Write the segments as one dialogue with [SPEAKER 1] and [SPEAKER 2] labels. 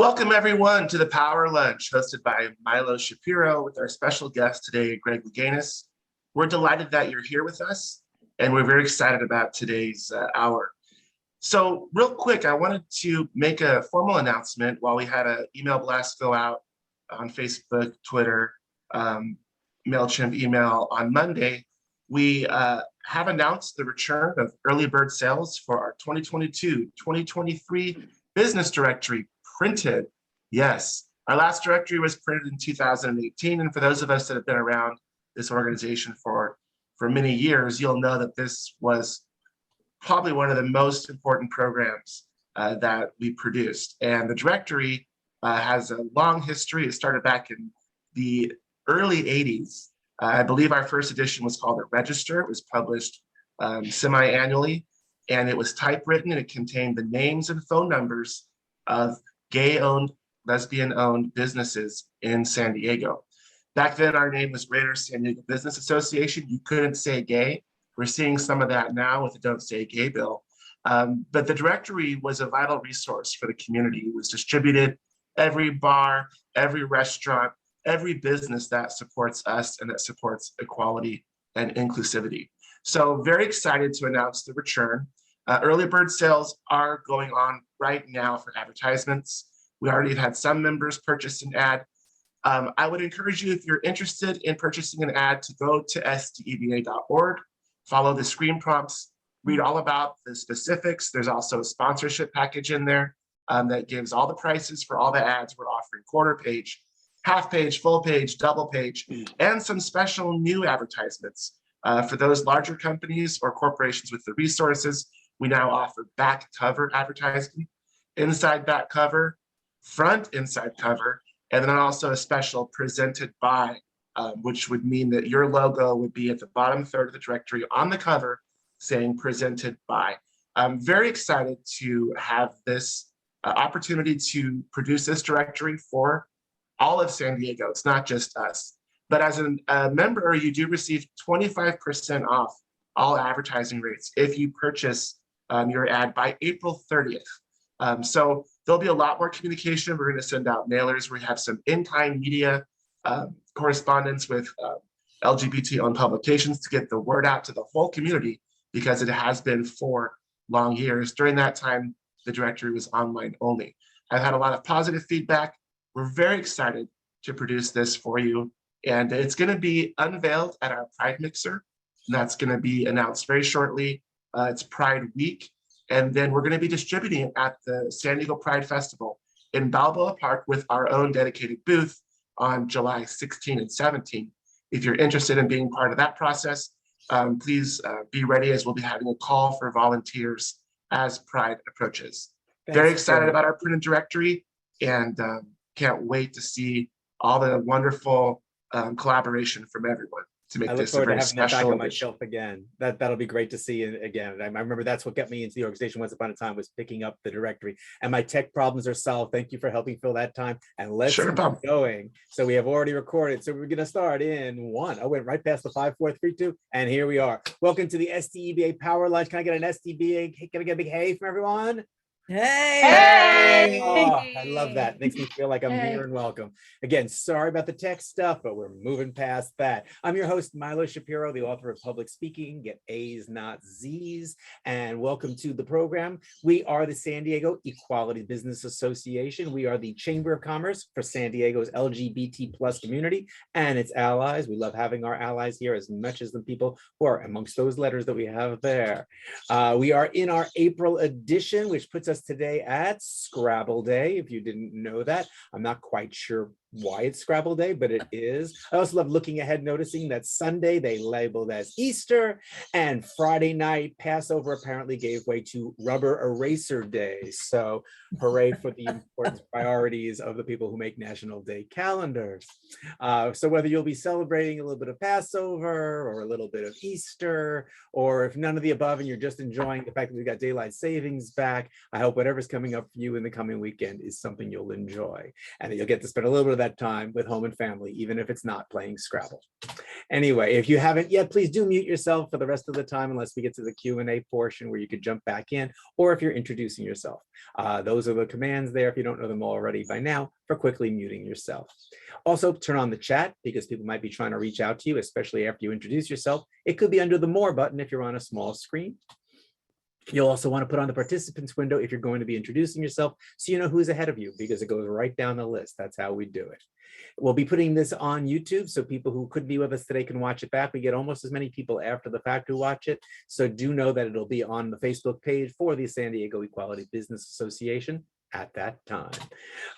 [SPEAKER 1] Welcome everyone to the Power Lunch hosted by Milo Shapiro with our special guest today, Greg Louganis. We're delighted that you're here with us and we're very excited about today's hour. So real quick, I wanted to make a formal announcement while we had an email blast go out on Facebook, Twitter, MailChimp email on Monday. We have announced the return of early bird sales for our 2022-2023 business directory printed. Yes, our last directory was printed in 2018. And for those of us that have been around this organization for many years, you'll know that this was probably one of the most important programs that we produced. And the directory has a long history. It started back in the early 80s. I believe our first edition was called a Register. It was published semi-annually, and it was typewritten, and it contained the names and phone numbers of gay-owned, lesbian-owned businesses in San Diego. Back then, our name was Greater San Diego Business Association. You couldn't say gay. We're seeing some of that now with the Don't Say Gay bill. But the directory was a vital resource for the community. It was distributed every bar, every restaurant, every business that supports us and that supports equality and inclusivity. So very excited to announce the return. Early bird sales are going on right now for advertisements. We already had some members purchase an ad. I would encourage you, if you're interested in purchasing an ad, to go to SDEBA.org, follow the screen prompts, read all about the specifics. There's also a sponsorship package in there that gives all the prices for all the ads we're offering: quarter page, half page, full page, double page, and some special new advertisements. For those larger companies or corporations with the resources, we now offer back cover advertising, inside back cover, front inside cover, and then also a special presented by, which would mean that your logo would be at the bottom third of the directory on the cover saying presented by. I'm very excited to have this opportunity to produce this directory for all of San Diego. It's not just us. But as a member, you do receive 25% off all advertising rates if you purchase your ad by April 30th. So there'll be a lot more communication. We're going to send out mailers. We have some in-kind media correspondence with LGBT-owned publications to get the word out to the whole community, because it has been 4 long years. During that time, the directory was online only. I've had a lot of positive feedback. We're very excited to produce this for you. And it's going to be unveiled at our Pride Mixer. And that's going to be announced very shortly. It's Pride Week. And then we're going to be distributing it at the San Diego Pride Festival in Balboa Park with our own dedicated booth on July 16 and 17. If you're interested in being part of that process, please be ready, as we'll be having a call for volunteers as Pride approaches. Very excited about our printed directory, and can't wait to see all the wonderful collaboration from everyone to make this a very special. I look forward to having that back on my
[SPEAKER 2] shelf again. That'll be great to see again. I remember that's what got me into the organization once upon a time, was picking up the directory. And my tech problems are solved. Thank you for helping fill that time. And let's keep going. So we have already recorded. So we're going to start in 1. I went right past the 5, 4, 3, 2, and here we are. Welcome to the SDEBA Power Lunch. Can I get an SDEBA? Can I get a big hey from everyone?
[SPEAKER 3] Hey!
[SPEAKER 2] Oh, I love that. Makes me feel like I'm here and welcome. Again, sorry about the tech stuff, but we're moving past that. I'm your host, Milo Shapiro, the author of Public Speaking, Get A's, Not Z's, and welcome to the program. We are the San Diego Equality Business Association. We are the Chamber of Commerce for San Diego's LGBT plus community and its allies. We love having our allies here as much as the people who are amongst those letters that we have there. We are in our April edition, which puts us today at Scrabble Day. If you didn't know that, I'm not quite sure why it's Scrabble Day, but it is. I also love looking ahead, noticing that Sunday they labeled as Easter, and Friday night Passover apparently gave way to Rubber Eraser Day. So hooray for the important priorities of the people who make National Day calendars. So whether you'll be celebrating a little bit of Passover or a little bit of Easter, or if none of the above and you're just enjoying the fact that we got daylight savings back, I hope whatever's coming up for you in the coming weekend is something you'll enjoy and that you'll get to spend a little bit of that time with home and family, even if it's not playing Scrabble. Anyway, if you haven't yet, please do mute yourself for the rest of the time unless we get to the Q&A portion where you could jump back in, or if you're introducing yourself. Those are the commands there, if you don't know them already by now, for quickly muting yourself. Also, turn on the chat because people might be trying to reach out to you, especially after you introduce yourself. It could be under the More button if you're on a small screen. You'll also want to put on the participants window if you're going to be introducing yourself, so you know who's ahead of you, because it goes right down the list. That's how we do it. We'll be putting this on YouTube, so people who could be with us today can watch it back. We get almost as many people after the fact who watch it, so do know that it'll be on the Facebook page for the San Diego Equality Business Association at that time.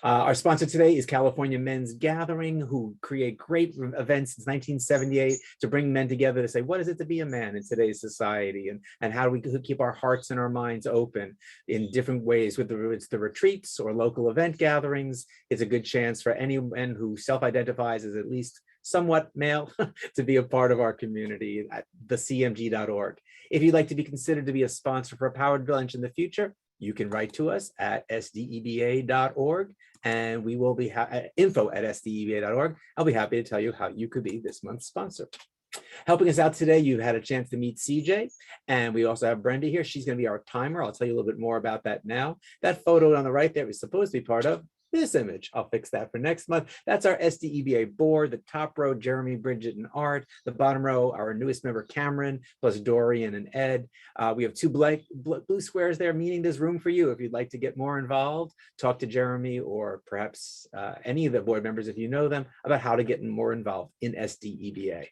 [SPEAKER 2] Our sponsor today is California Men's Gathering, who create great events since 1978 to bring men together to say, what is it to be a man in today's society? And how do we keep our hearts and our minds open in different ways, whether it's the retreats or local event gatherings. It's a good chance for anyone who self-identifies as at least somewhat male to be a part of our community at thecmg.org. If you'd like to be considered to be a sponsor for a Powered Lunch in the future, you can write to us at sdeba.org, and we will be info@sdeba.org. I'll be happy to tell you how you could be this month's sponsor. Helping us out today, you've had a chance to meet CJ, and we also have Brenda here. She's going to be our timer. I'll tell you a little bit more about that now. That photo on the right there is supposed to be part of this image. I'll fix that for next month. That's our SDEBA board. The top row, Jeremy, Bridget, and Art. The bottom row, our newest member, Cameron, plus Dorian and Ed. We have two blue squares there, meaning there's room for you. If you'd like to get more involved, talk to Jeremy or perhaps any of the board members, if you know them, about how to get more involved in SDEBA.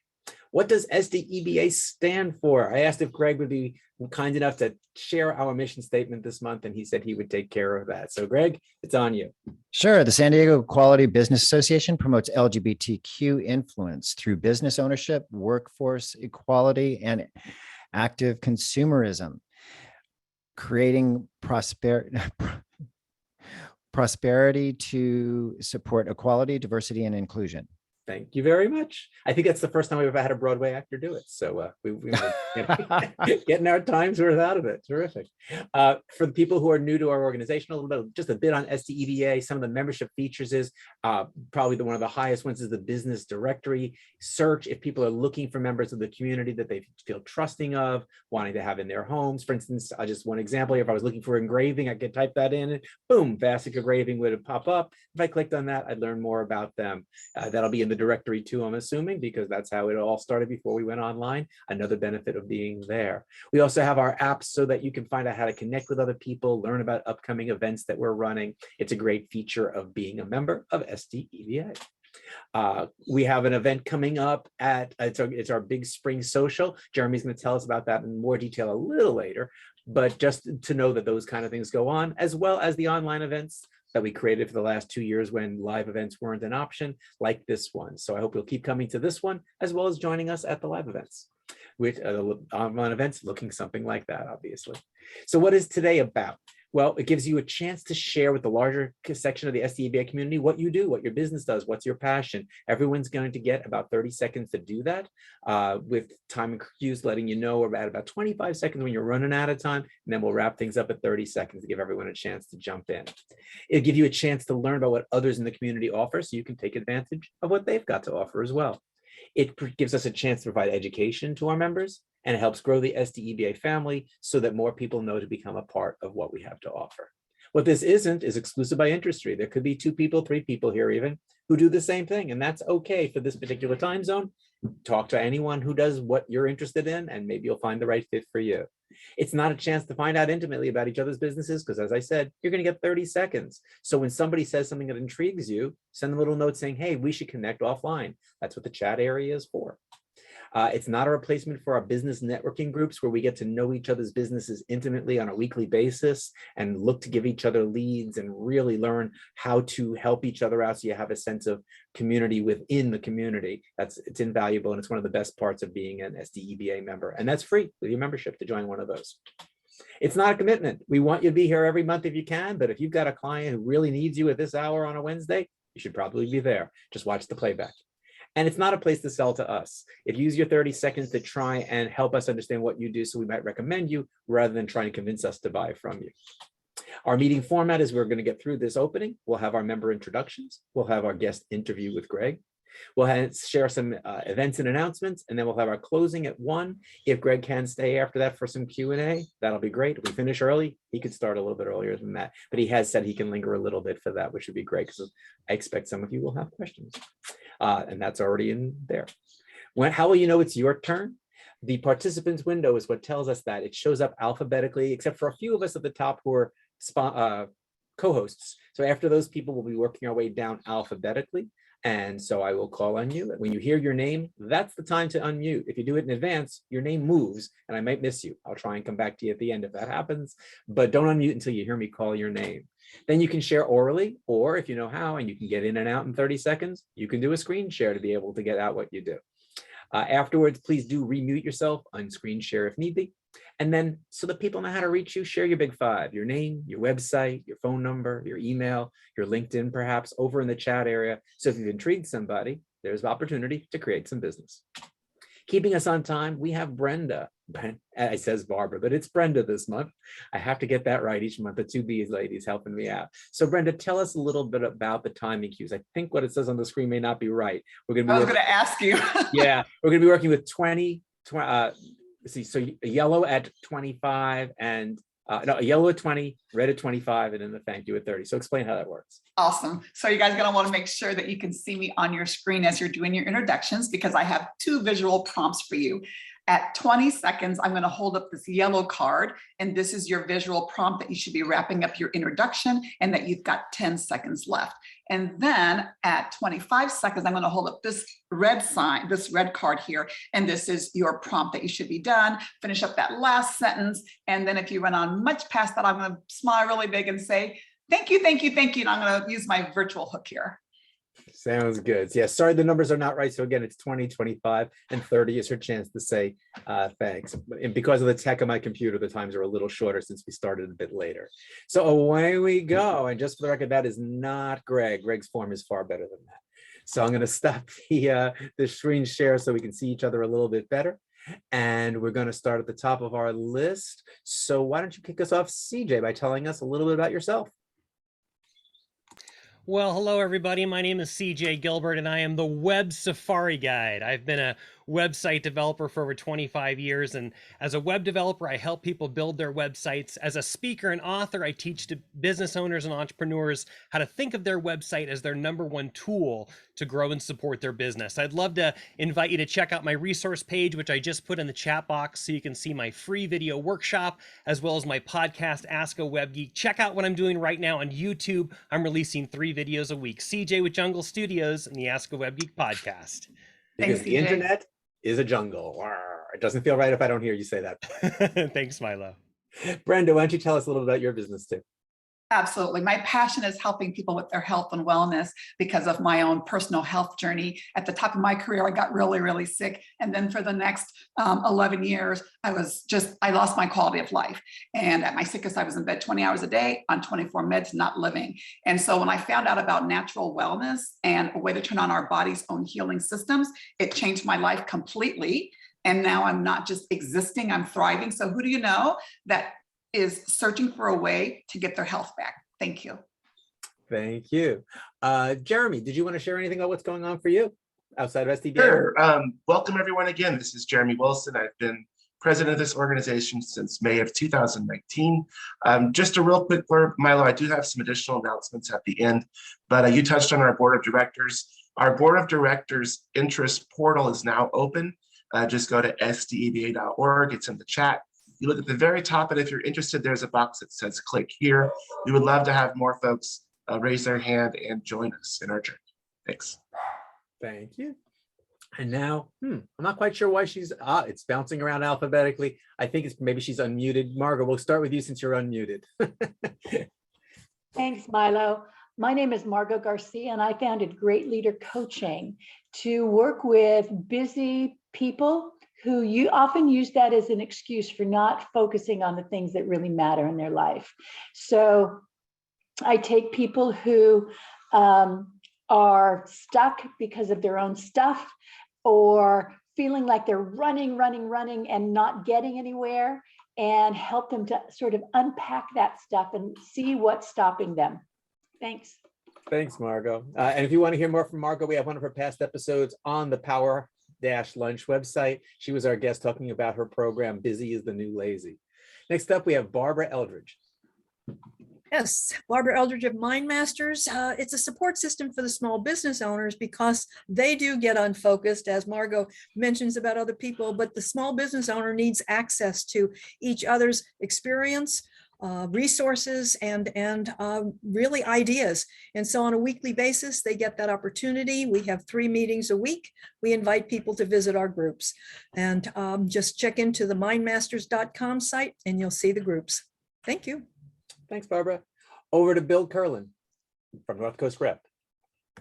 [SPEAKER 2] What does SDEBA stand for? I asked if Greg would be kind enough to share our mission statement this month, and he said he would take care of that. So Greg, it's on you.
[SPEAKER 4] Sure. The San Diego Equality Business Association promotes LGBTQ influence through business ownership, workforce equality, and active consumerism, creating prosperity to support equality, diversity, and inclusion.
[SPEAKER 2] Thank you very much. I think that's the first time we've ever had a Broadway actor do it. So we getting our times worth out of it. Terrific. For the people who are new to our organization, just a bit on SDEBA. Some of the membership features is probably one of the highest ones is the business directory search. If people are looking for members of the community that they feel trusting of, wanting to have in their homes. For instance, just one example, if I was looking for engraving, I could type that in and boom, Vasic Engraving would pop up. If I clicked on that, I'd learn more about them. That'll be in the directory too, I'm assuming, because that's how it all started before we went online. Another benefit of being there. We also have our apps so that you can find out how to connect with other people, learn about upcoming events that we're running. It's a great feature of being a member of SDEBA. We have an event coming up at, it's our big spring social. Jeremy's going to tell us about that in more detail a little later, but just to know that those kind of things go on, as well as the online events that we created for the last 2 years when live events weren't an option, like this one. So I hope you'll keep coming to this one, as well as joining us at the live events, with online events looking something like that, obviously. So what is today about? Well, it gives you a chance to share with the larger section of the SDEBA community what you do, what your business does, what's your passion. Everyone's going to get about 30 seconds to do that, with time cues letting you know about 25 seconds when you're running out of time, and then we'll wrap things up at 30 seconds to give everyone a chance to jump in. It'll give you a chance to learn about what others in the community offer, so you can take advantage of what they've got to offer as well. It gives us a chance to provide education to our members, and it helps grow the SDEBA family so that more people know to become a part of what we have to offer. What this isn't is exclusive by industry. There could be 2 people, 3 people here even, who do the same thing, and that's okay for this particular time zone. Talk to anyone who does what you're interested in, and maybe you'll find the right fit for you. It's not a chance to find out intimately about each other's businesses, because as I said, you're going to get 30 seconds. So when somebody says something that intrigues you, send them a little note saying, hey, we should connect offline. That's what the chat area is for. It's not a replacement for our business networking groups, where we get to know each other's businesses intimately on a weekly basis and look to give each other leads and really learn how to help each other out, so you have a sense of community within the community. It's invaluable, and it's one of the best parts of being an SDEBA member, and that's free with your membership to join one of those. It's not a commitment. We want you to be here every month if you can, but if you've got a client who really needs you at this hour on a Wednesday, you should probably be there. Just watch the playback. And it's not a place to sell to us. If you use your 30 seconds to try and help us understand what you do, so we might recommend you rather than trying to convince us to buy from you. Our meeting format is we're going to get through this opening. We'll have our member introductions. We'll have our guest interview with Greg. We'll share some events and announcements, and then we'll have our closing at 1. If Greg can stay after that for some Q&A, that'll be great. If we finish early, he could start a little bit earlier than that, but he has said he can linger a little bit for that, which would be great because I expect some of you will have questions, and that's already in there. How will you know it's your turn? The participants window is what tells us that. It shows up alphabetically, except for a few of us at the top who are co-hosts. So after those people, we'll be working our way down alphabetically. And so I will call on you. When you hear your name, that's the time to unmute. If you do it in advance, your name moves and I might miss you. I'll try and come back to you at the end if that happens, but don't unmute until you hear me call your name. Then you can share orally, or if you know how and you can get in and out in 30 seconds, you can do a screen share to be able to get out what you do. Afterwards, please do remute yourself, unscreen share if need be. And then so that people know how to reach you, share your big 5, your name, your website, your phone number, your email, your LinkedIn, perhaps over in the chat area. So if you've intrigued somebody, there's opportunity to create some business. Keeping us on time, we have Brenda. It says Barbara, but it's Brenda this month. I have to get that right each month. The 2 B's ladies helping me out. So Brenda, tell us a little bit about the timing cues. I think what it says on the screen may not be right. I was going to
[SPEAKER 3] ask you.
[SPEAKER 2] Yeah, we're going to be working with 20 let's see, so a yellow at 25 and no, a yellow at 20, red at 25, and then the thank you at 30. So explain how that works.
[SPEAKER 3] Awesome. So you guys are going to want to make sure that you can see me on your screen as you're doing your introductions, because I have 2 visual prompts for you. At 20 seconds, I'm going to hold up this yellow card, and this is your visual prompt that you should be wrapping up your introduction and that you've got 10 seconds left. And then at 25 seconds, I'm going to hold up this red sign, this red card here, and this is your prompt that you should be done. Finish up that last sentence. And then if you run on much past that, I'm going to smile really big and say, thank you, thank you, thank you. And I'm going to use my virtual hook here.
[SPEAKER 2] Sounds good. Yeah, sorry, the numbers are not right. So again, it's 20, 25, and 30 is her chance to say thanks. And because of the tech on my computer, the times are a little shorter since we started a bit later. So away we go. And just for the record, that is not Greg. Greg's form is far better than that. So I'm going to stop the screen share so we can see each other a little bit better. And we're going to start at the top of our list. So why don't you kick us off, CJ, by telling us a little bit about yourself?
[SPEAKER 5] Well, hello, everybody. My name is CJ Gilbert, and I am the Web Safari Guide. I've been a website developer for over 25 years, and as a web developer, I help people build their websites. As a speaker and author, I teach to business owners and entrepreneurs how to think of their website as their #1 tool to grow and support their business. I'd love to invite you to check out my resource page, which I just put in the chat box, so you can see my free video workshop, as well as my podcast, Ask a Web Geek. Check out what I'm doing right now on YouTube. I'm releasing 3 videos a week. CJ with Jungle Studios and the Ask a Web Geek podcast.
[SPEAKER 2] Because
[SPEAKER 3] Thanks,
[SPEAKER 2] the internet is a jungle. It doesn't feel right if I don't hear you say that.
[SPEAKER 5] Thanks, Milo.
[SPEAKER 2] Brenda, why don't you tell us a little about your business too?
[SPEAKER 3] Absolutely. My passion is helping people with their health and wellness because of my own personal health journey. At the top of my career, I got really, really sick. And then for the next 11 years, I lost my quality of life. And at my sickest, I was in bed 20 hours a day on 24 meds, not living. And so when I found out about natural wellness and a way to turn on our body's own healing systems, it changed my life completely. And now I'm not just existing, I'm thriving. So who do you know that is searching for a way to get their health back? Thank you.
[SPEAKER 2] Thank you. Jeremy, did you want to share anything about what's going on for you outside of SDEBA?
[SPEAKER 1] Sure. Welcome everyone again. This is Jeremy Wilson. I've been president of this organization since May of 2019. Just a real quick blurb, Milo, I do have some additional announcements at the end, but you touched on our board of directors. Our board of directors interest portal is now open. Just go to sdeba.org. It's in the chat. You look at the very top, and if you're interested, there's a box that says click here. We would love to have more folks raise their hand and join us in our journey. Thanks.
[SPEAKER 2] Thank you. And now, I'm not quite sure why she's, it's bouncing around alphabetically. I think it's maybe she's unmuted. Margot, we'll start with you since you're unmuted.
[SPEAKER 6] Thanks, Milo. My name is Margot Garcia, and I founded Great Leader Coaching to work with busy people who you often use that as an excuse for not focusing on the things that really matter in their life. So I take people who are stuck because of their own stuff, or feeling like they're running and not getting anywhere. and help them to sort of unpack that stuff and see what's stopping them. Thanks.
[SPEAKER 2] Thanks, Margot. And if you want to hear more from Margot, we have one of her past episodes on the Power Lunch website. She was our guest talking about her program, Busy is the New Lazy. Next up, we have Barbara Eldridge.
[SPEAKER 7] Yes, Barbara Eldridge of Mind Masters. It's a support system for the small business owners because they do get unfocused, as Margot mentions about other people, but the small business owner needs access to each other's experience, resources, and really ideas. And so on a weekly basis, they get that opportunity. We have 3 meetings a week. We invite people to visit our groups, and just check into the mindmasters.com site and you'll see the groups. Thank you.
[SPEAKER 2] Thanks, Barbara. Over to Bill Curlin from North Coast Rep.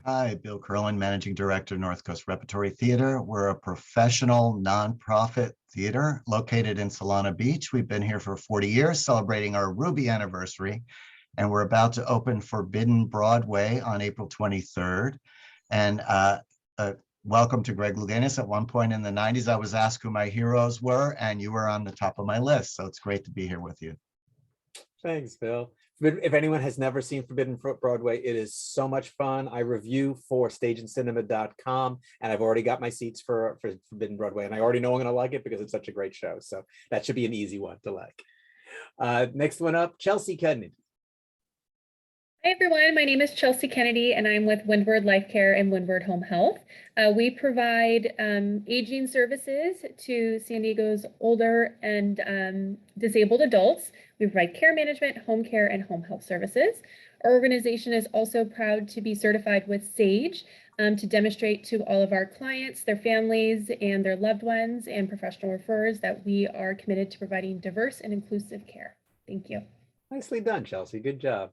[SPEAKER 8] Hi, Bill Curlin, Managing Director, North Coast Repertory Theater. We're a professional nonprofit theater located in Solana Beach. We've been here for 40 years, celebrating our Ruby anniversary, and we're about to open Forbidden Broadway on April 23rd. And welcome to Greg Louganis. At one point in the 90s, I was asked who my heroes were, and you were on the top of my list. So it's great to be here with you.
[SPEAKER 2] Thanks, Bill. If anyone has never seen Forbidden Broadway, it is so much fun. I review for stageandcinema.com, and I've already got my seats for Forbidden Broadway, and I already know I'm going to like it because it's such a great show. So that should be an easy one to like. Next one up, Chelsea Kennedy.
[SPEAKER 9] Hi everyone, my name is Chelsea Kennedy and I'm with Windward Life Care and Windward Home Health. We provide aging services to San Diego's older and disabled adults. We provide care management, home care, and home health services. Our organization is also proud to be certified with SAGE to demonstrate to all of our clients, their families, and their loved ones and professional referrers that we are committed to providing diverse and inclusive care. Thank you.
[SPEAKER 2] Nicely done, Chelsea. Good job.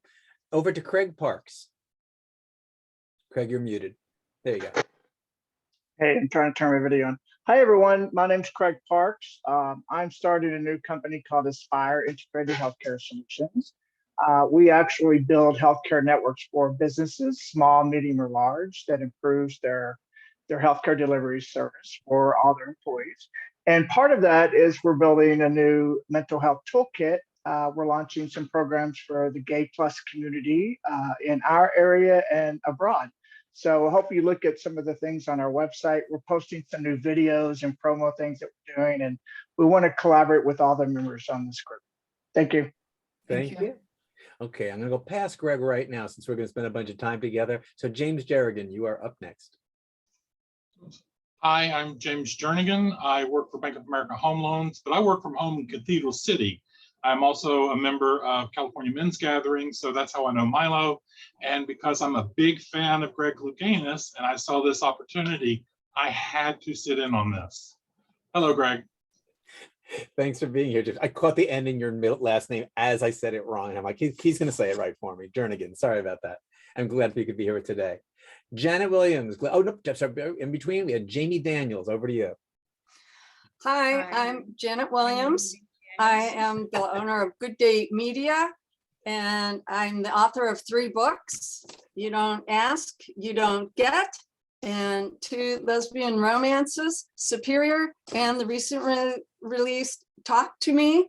[SPEAKER 2] Over to Craig Parks. Craig, you're muted. There you go.
[SPEAKER 10] Hey, I'm trying to turn my video on. Hi, everyone. My name's Craig Parks. I'm starting a new company called Aspire Integrated Healthcare Solutions. We actually build healthcare networks for businesses, small, medium, or large, that improves their healthcare delivery service for all their employees. And part of that is we're building a new mental health toolkit. We're launching some programs for the gay plus community in our area and abroad. So I hope you look at some of the things on our website. We're posting some new videos and promo things that we're doing, and we want to collaborate with all the members on this group. Thank you.
[SPEAKER 2] Thank you. Okay, I'm going to go past Greg right now since we're going to spend a bunch of time together. So James Jerrigan, you are up next.
[SPEAKER 11] Hi, I'm James Jernigan. I work for Bank of America Home Loans, but I work from home in Cathedral City. I'm also a member of California Men's Gathering, so that's how I know Milo. And because I'm a big fan of Greg Louganis and I saw this opportunity, I had to sit in on this. Hello, Greg.
[SPEAKER 2] Thanks for being here, James. I caught the end in your last name as I said it wrong. And I'm like, he's going to say it right for me. Jernigan, sorry about that. I'm glad you could be here today. Janet Williams. Oh, no, sorry, in between, we had Jamie Daniels. Over to you.
[SPEAKER 12] Hi, I'm Janet Williams. I am the owner of Good Day Media, and I'm the author of 3 books, You Don't Ask, You Don't Get, and 2 lesbian romances, Superior, and the recent released Talk to Me.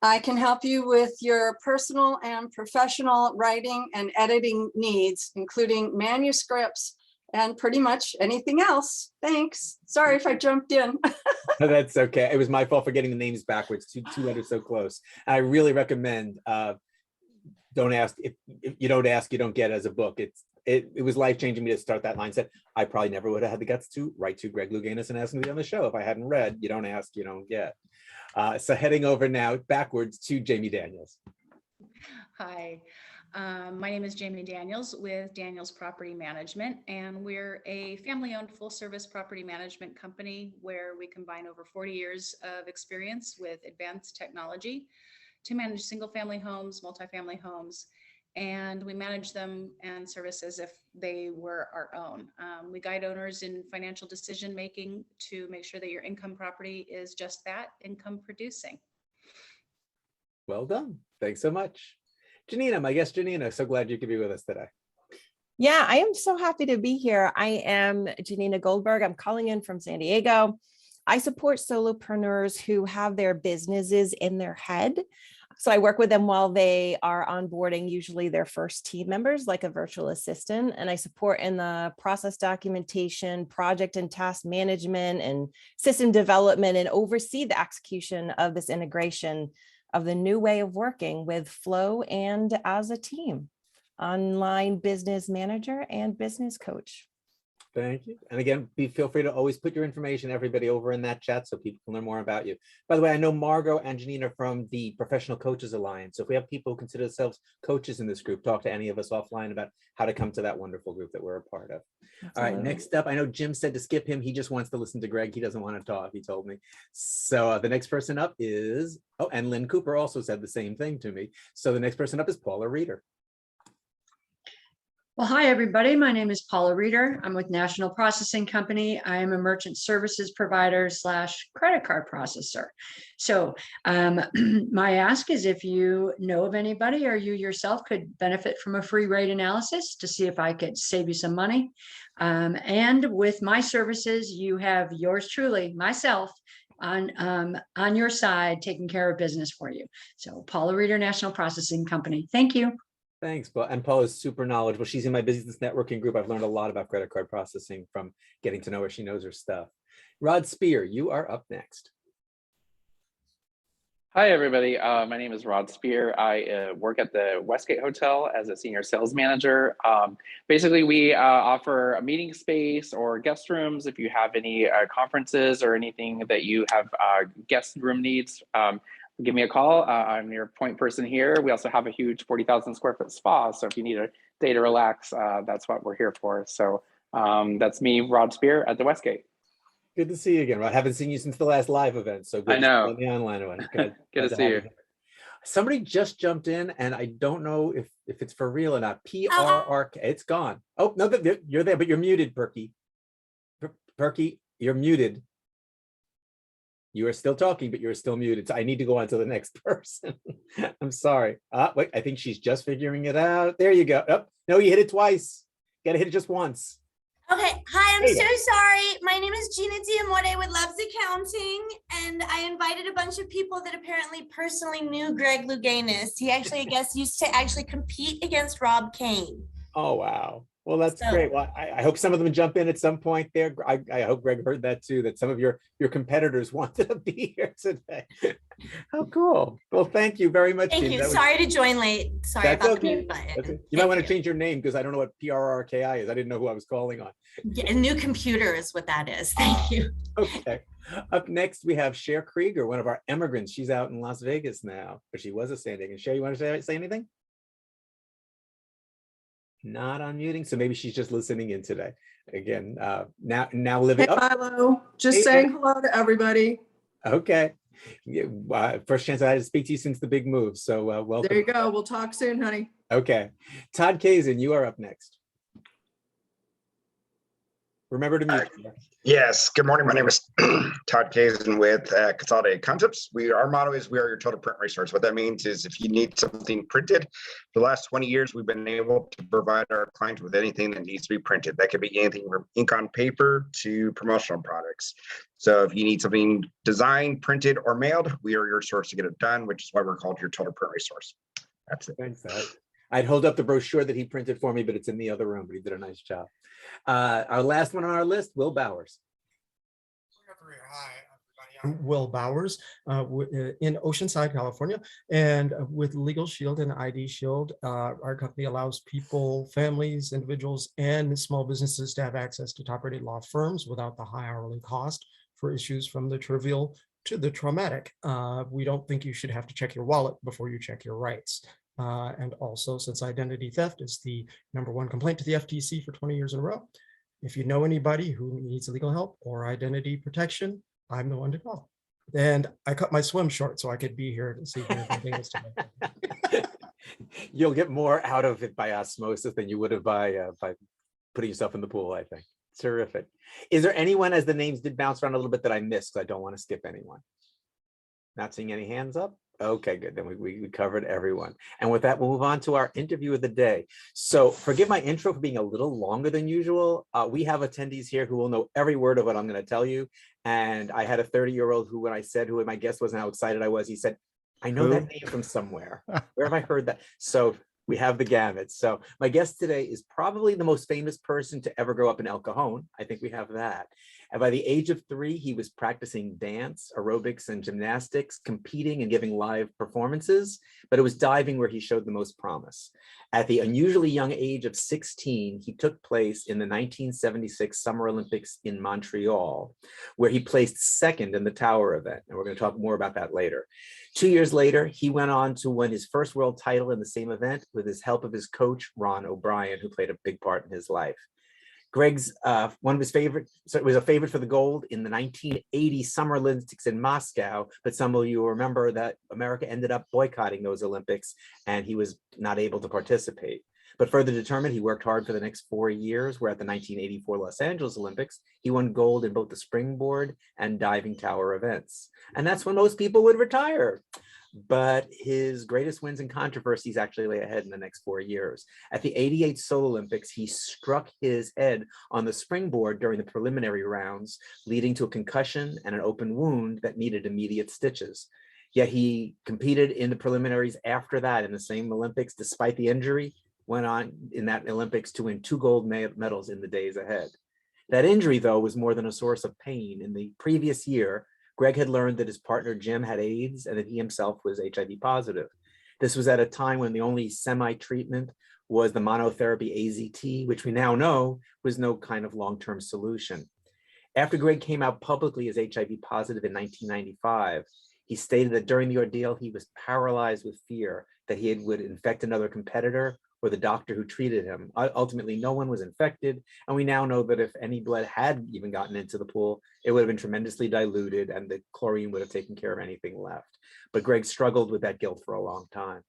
[SPEAKER 12] I can help you with your personal and professional writing and editing needs, including manuscripts and pretty much anything else. Thanks. Sorry if I jumped in.
[SPEAKER 2] That's okay. It was my fault for getting the names backwards. Two letters so close. I really recommend Don't Ask. If you don't ask, you don't get as a book. It was life-changing me to start that mindset. I probably never would have had the guts to write to Greg Louganis and ask him to be on the show if I hadn't read You Don't Ask, You Don't Get. So heading over now backwards to Jamie Daniels.
[SPEAKER 13] Hi. My name is Jamie Daniels with Daniels Property Management, and we're a family-owned full-service property management company where we combine over 40 years of experience with advanced technology to manage single-family homes, multifamily homes, and we manage them and service as if they were our own. We guide owners in financial decision-making to make sure that your income property is just that, income producing.
[SPEAKER 2] Well done. Thanks so much. Janina, my guest Janina, so glad you could be with us today.
[SPEAKER 14] Yeah, I am so happy to be here. I am Janina Goldberg. I'm calling in from San Diego. I support solopreneurs who have their businesses in their head. So I work with them while they are onboarding usually their first team members, like a virtual assistant. And I support in the process documentation, project and task management, and system development, and oversee the execution of this integration of the new way of working with Flow and as a team. Online business manager and business coach.
[SPEAKER 2] Thank you. And again, feel free to always put your information, everybody, over in that chat so people can learn more about you. By the way, I know Margot and Janina from the Professional Coaches Alliance. So if we have people who consider themselves coaches in this group, talk to any of us offline about how to come to that wonderful group that we're a part of. All right, next up, I know Jim said to skip him. He just wants to listen to Greg. He doesn't want to talk, he told me. So the next person up is, oh, and Lynn Cooper also said the same thing to me. So the next person up is Paula Reeder.
[SPEAKER 15] Well, hi, everybody. My name is Paula Reeder. I'm with National Processing Company. I am a merchant services provider / credit card processor. So my ask is if you know of anybody or you yourself could benefit from a free rate analysis to see if I could save you some money. And with my services, you have yours truly, myself, on your side, taking care of business for you. So Paula Reeder, National Processing Company. Thank you.
[SPEAKER 2] Thanks, Paul. And Paul is super knowledgeable. She's in my business networking group. I've learned a lot about credit card processing from getting to know her. She knows her stuff. Rod Spear, you are up next.
[SPEAKER 16] Hi, everybody. My name is Rod Spear. I work at the Westgate Hotel as a senior sales manager. Basically, we offer a meeting space or guest rooms. If you have any conferences or anything that you have guest room needs, give me a call. I'm your point person here. We also have a huge 40,000 square foot spa. So if you need a day to relax, that's what we're here for. So that's me, Rod Spear at the Westgate.
[SPEAKER 2] Good to see you again, Rod. Haven't seen you since the last live event. So good
[SPEAKER 16] I know.
[SPEAKER 2] to see you on the online one. Good
[SPEAKER 16] to see you.
[SPEAKER 2] Somebody just jumped in and I don't know if it's for real or not. PRRK, it's gone. Oh, no, you're there, but you're muted, Perky. Perky, you're muted. You are still talking, but you're still muted. So I need to go on to the next person. I'm sorry. Wait, I think she's just figuring it out. There you go. Oh, no, you hit it twice. You gotta hit it just once.
[SPEAKER 17] Okay. Hi, I'm so sorry. My name is Gina Diamore with Loves Accounting, and I invited a bunch of people that apparently personally knew Greg Louganis. He actually, I guess, used to actually compete against Rob Kane.
[SPEAKER 2] Oh, wow. Well, that's great. Well, I hope some of them jump in at some point there. I hope Greg heard that too, that some of your competitors wanted to be here today. How cool. Well, thank you very much.
[SPEAKER 17] Thank you. Sorry to join late. Sorry about the mute button.
[SPEAKER 2] You might want to change your name because I don't know what PRRKI is. I didn't know who I was calling on.
[SPEAKER 17] Yeah, a new computer is what that is. Thank you.
[SPEAKER 2] Okay. Up next, we have Cher Krieger, one of our immigrants. She's out in Las Vegas now, but she was a San Diego. Cher, you want to say anything? Not unmuting, so maybe she's just listening in today. Again, now living.
[SPEAKER 18] Hey, Milo, just saying hello to everybody.
[SPEAKER 2] Okay. First chance I had to speak to you since the big move, so welcome.
[SPEAKER 18] There you go. We'll talk soon, honey.
[SPEAKER 2] Okay. Todd Kazin, you are up next. Remember to mute.
[SPEAKER 19] Yes. Good morning. My name is Todd Kazin with Consolidated Concepts. Our motto is we are your total print resource. What that means is if you need something printed, for the last 20 years, we've been able to provide our clients with anything that needs to be printed. That could be anything from ink on paper to promotional products. So if you need something designed, printed, or mailed, we are your source to get it done, which is why we're called your total print resource. That's it.
[SPEAKER 2] Thanks, Todd. I'd hold up the brochure that he printed for me, but it's in the other room, but he did a nice job. Our last one on our list, Will Bowers.
[SPEAKER 20] I'm Will Bowers in Oceanside, California, and with Legal Shield and ID Shield, our company allows people, families, individuals, and small businesses to have access to top-rated law firms without the high hourly cost for issues from the trivial to the traumatic. We don't think you should have to check your wallet before you check your rights. And also, since identity theft is the #1 complaint to the FTC for 20 years in a row, if you know anybody who needs legal help or identity protection, I'm the one to call. And I cut my swim short so I could be here to see if anything is today.
[SPEAKER 2] You'll get more out of it by osmosis than you would have by putting yourself in the pool, I think. Terrific. Is there anyone, as the names did bounce around a little bit, that I missed? I don't want to skip anyone. Not seeing any hands up. Okay, good. Then we covered everyone. And with that, we'll move on to our interview of the day. So forgive my intro for being a little longer than usual. We have attendees here who will know every word of what I'm going to tell you. And I had a 30-year-old who, when I said who my guest was and how excited I was, he said, I know that name from somewhere. Where have I heard that? So we have the gamut. So my guest today is probably the most famous person to ever grow up in El Cajon. I think we have that. And by the age of 3, he was practicing dance, aerobics, and gymnastics, competing and giving live performances, but it was diving where he showed the most promise. At the unusually young age of 16, he took place in the 1976 Summer Olympics in Montreal, where he placed second in the tower event. And we're going to talk more about that later. 2 years later, he went on to win his first world title in the same event with his help of his coach, Ron O'Brien, who played a big part in his life. Greg's one of his favorite, so it was a favorite for the gold in the 1980 Summer Olympics in Moscow, but some of you will remember that America ended up boycotting those Olympics and he was not able to participate. But further determined, he worked hard for the next 4 years, where at the 1984 Los Angeles Olympics, he won gold in both the springboard and diving tower events. And that's when most people would retire. But his greatest wins and controversies actually lay ahead in the next 4 years. At the 88 Seoul Olympics, he struck his head on the springboard during the preliminary rounds, leading to a concussion and an open wound that needed immediate stitches. Yet he competed in the preliminaries after that in the same Olympics, despite the injury, went on in that Olympics to win 2 gold medals in the days ahead. That injury, though, was more than a source of pain. In the previous year, Greg had learned that his partner Jim had AIDS and that he himself was HIV positive. This was at a time when the only semi-treatment was the monotherapy AZT, which we now know was no kind of long-term solution. After Greg came out publicly as HIV positive in 1995, he stated that during the ordeal, he was paralyzed with fear that he would infect another competitor or the doctor who treated him. Ultimately, no one was infected. And we now know that if any blood had even gotten into the pool, it would have been tremendously diluted and the chlorine would have taken care of anything left. But Greg struggled with that guilt for a long time.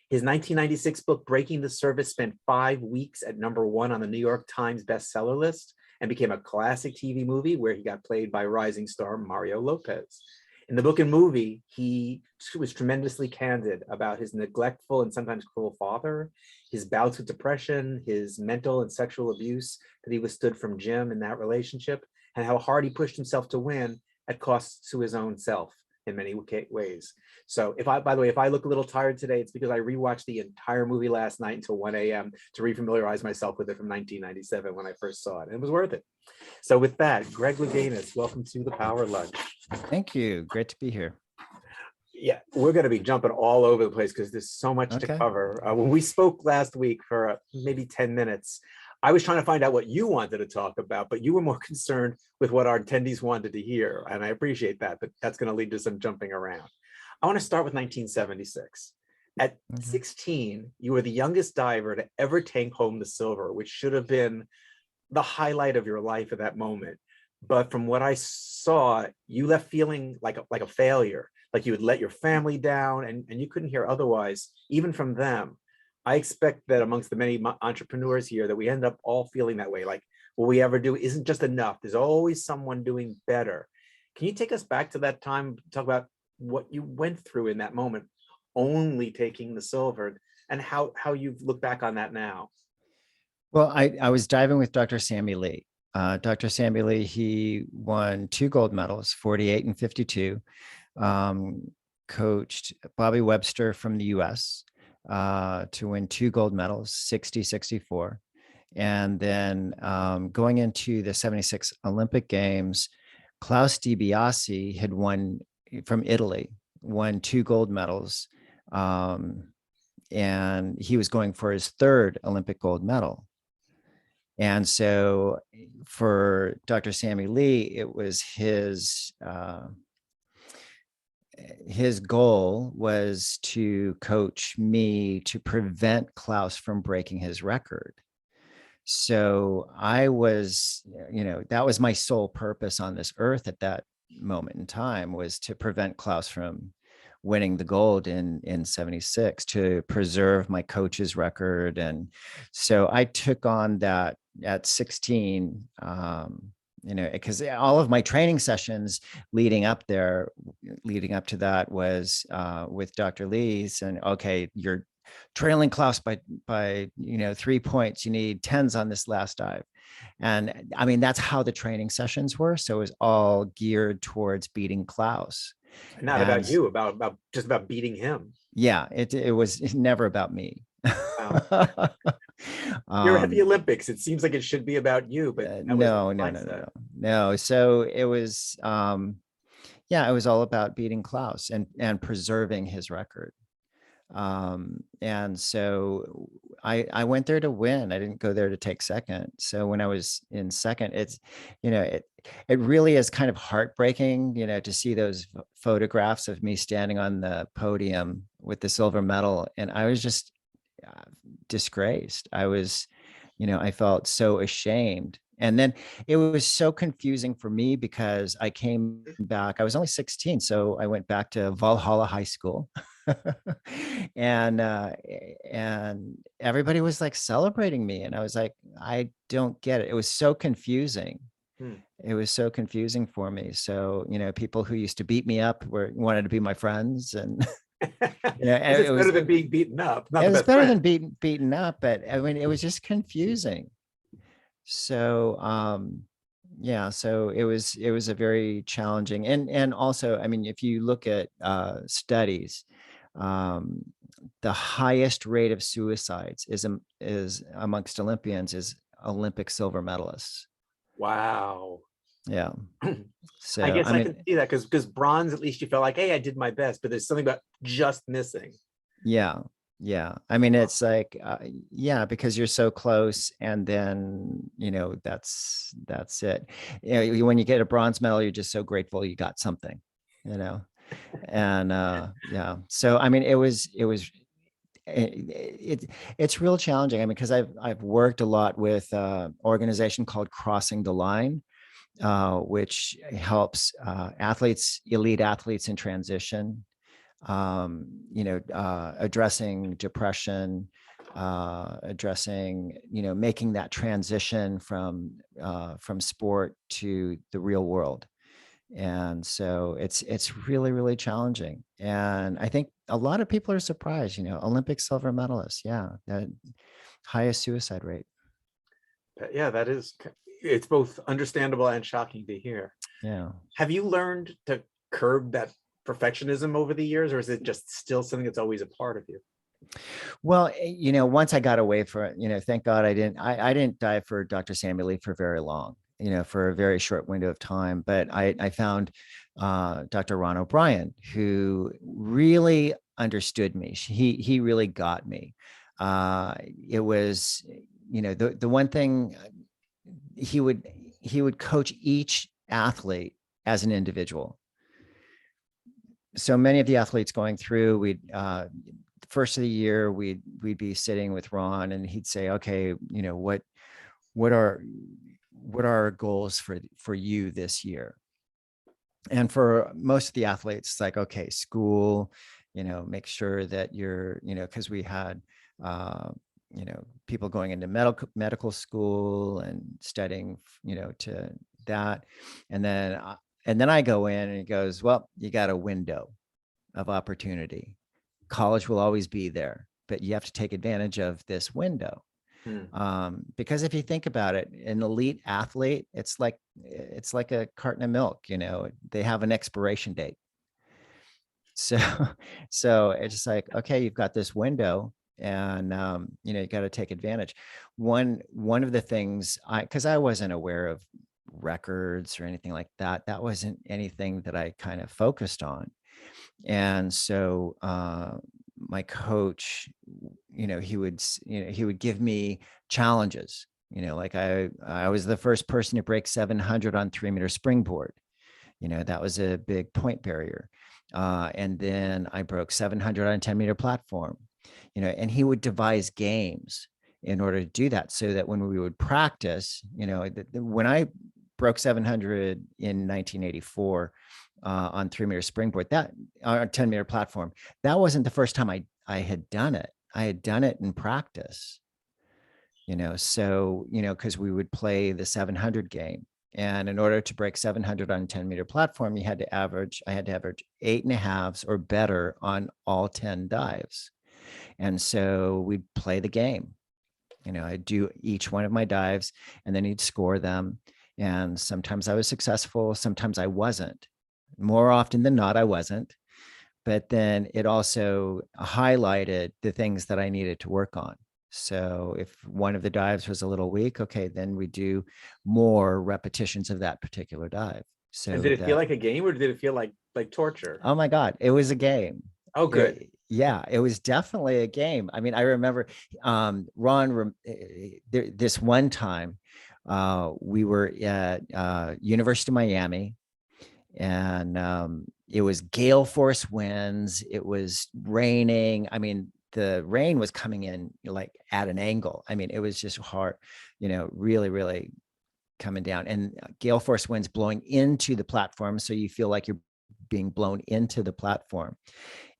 [SPEAKER 2] His 1996 book, Breaking the Surface, spent 5 weeks at #1 on the New York Times bestseller list and became a classic TV movie where he got played by rising star Mario Lopez. In the book and movie, he was tremendously candid about his neglectful and sometimes cruel father, his bouts with depression, his mental and sexual abuse that he withstood from Jim in that relationship, and how hard he pushed himself to win at cost to his own self in many ways. So by the way, if I look a little tired today, it's because I rewatched the entire movie last night until 1 a.m. to refamiliarize myself with it from 1997 when I first saw it. And it was worth it. So with that, Greg Louganis, welcome to the Power Lunch.
[SPEAKER 4] Thank you. Great to be here.
[SPEAKER 2] Yeah, we're going to be jumping all over the place because there's so much to cover. When we spoke last week for maybe 10 minutes, I was trying to find out what you wanted to talk about, but you were more concerned with what our attendees wanted to hear. And I appreciate that, but that's going to lead to some jumping around. I want to start with 1976. At 16, you were the youngest diver to ever take home the silver, which should have been the highlight of your life at that moment. But from what I saw, you left feeling like a failure, like you had let your family down and you couldn't hear otherwise, even from them. I expect that amongst the many entrepreneurs here that we end up all feeling that way, like what we ever do isn't just enough. There's always someone doing better. Can you take us back to that time, talk about what you went through in that moment, only taking the silver, and how you've looked back on that now?
[SPEAKER 4] Well, I was diving with Dr. Sammy Lee. Dr. Sammy Lee, he won 2 gold medals, 48 and 52, coached Bobby Webster from the US to win 2 gold medals, 60, 64. And then going into the 76 Olympic Games, Klaus DiBiase had won from Italy, won 2 gold medals. And he was going for his 3rd Olympic gold medal. And so for Dr. Sammy Lee, it was his goal was to coach me to prevent Klaus from breaking his record. So I was, that was my sole purpose on this earth at that moment in time, was to prevent Klaus from winning the gold in 76, to preserve my coach's record. And so I took on that at 16, because all of my training sessions leading up to that was with Dr. Lee saying, okay, you're trailing Klaus by 3 points. You need 10s on this last dive. And I mean, that's how the training sessions were. So it was all geared towards beating Klaus.
[SPEAKER 2] Not about you, about just about beating him.
[SPEAKER 4] Yeah, it was never about me.
[SPEAKER 2] Wow. You're at the Olympics. It seems like it should be about you, but
[SPEAKER 4] no. So it was, it was all about beating Klaus and preserving his record. And so I went there to win. I didn't go there to take second. So when I was in second, it's, it really is kind of heartbreaking, to see those photographs of me standing on the podium with the silver medal. And I was just disgraced. I was, I felt so ashamed. And then it was so confusing for me because I came back, I was only 16. So I went back to Valhalla High School. and everybody was like celebrating me. And I was like, I don't get it. It was so confusing. It was so confusing for me. So, people who used to beat me up wanted to be my friends. And
[SPEAKER 2] it's better than being beaten up.
[SPEAKER 4] It was better than beaten up, but I mean, it was just confusing. So, so it was a very challenging, and also, I mean, if you look at studies, the highest rate of suicides is amongst Olympians is Olympic silver medalists.
[SPEAKER 2] Wow.
[SPEAKER 4] Yeah. So
[SPEAKER 2] I guess I can see that because bronze, at least you felt like, hey, I did my best, but there's something about just missing.
[SPEAKER 4] Yeah. I mean, it's like, because you're so close, and then, that's it. When you get a bronze medal, you're just so grateful you got something, and so, I mean, it's real challenging. I mean, because I've worked a lot with an organization called Crossing the Line, which helps elite athletes in transition, addressing depression, addressing, making that transition from sport to the real world. And so it's really, really challenging. And I think a lot of people are surprised, Olympic silver medalists. Yeah. That highest suicide rate.
[SPEAKER 2] Yeah, it's both understandable and shocking to hear.
[SPEAKER 4] Yeah.
[SPEAKER 2] Have you learned to curb that perfectionism over the years, or is it just still something that's always a part of you?
[SPEAKER 4] Well, once I got away from it, thank God I didn't dive for Dr. Samuel Lee for very long, for a very short window of time. But I found Dr. Ron O'Brien, who really understood me. He really got me. It was, the one thing he would coach each athlete as an individual. So many of the athletes going through, first of the year, we'd be sitting with Ron, and he'd say, okay, what are our goals for you this year? And for most of the athletes, it's like, okay, school, make sure that you're, because we had, people going into medical school and studying, to that. And then I go in, and he goes, well, you got a window of opportunity. College will always be there, but you have to take advantage of this window. Because if you think about it, an elite athlete, it's like a carton of milk, they have an expiration date. So it's just like, okay, you've got this window, and you got to take advantage. One of the things because I wasn't aware of records or anything like that. That wasn't anything that I kind of focused on. And so my coach, he would give me challenges, like I was the first person to break 700 on 3-meter springboard. That was a big point barrier. And then I broke 700 on 10-meter platform, and he would devise games in order to do that, so that when we would practice, when I broke 700 in 1984 on 3-meter springboard, that 10-meter platform, that wasn't the first time I had done it. I had done it in practice, so, because we would play the 700 game, And in order to break 700 on a 10-meter platform, I had to average 8.5s or better on all 10 dives. And so we'd play the game. I'd do each one of my dives and then he'd score them. And sometimes I was successful, sometimes I wasn't. More often than not, I wasn't. But then it also highlighted the things that I needed to work on. So if one of the dives was a little weak, okay, then we do more repetitions of that particular dive. So
[SPEAKER 2] And did it feel like a game or did it feel like torture?
[SPEAKER 4] Oh my God, it was a game.
[SPEAKER 2] Oh, good.
[SPEAKER 4] Yeah, it was definitely a game. I mean, I remember Ron, this one time we were at University of Miami, and it was gale force winds. It was raining. I mean, the rain was coming in like at an angle. I mean, it was just hard, really, really coming down, and gale force winds blowing into the platform. So you feel like you're being blown into the platform.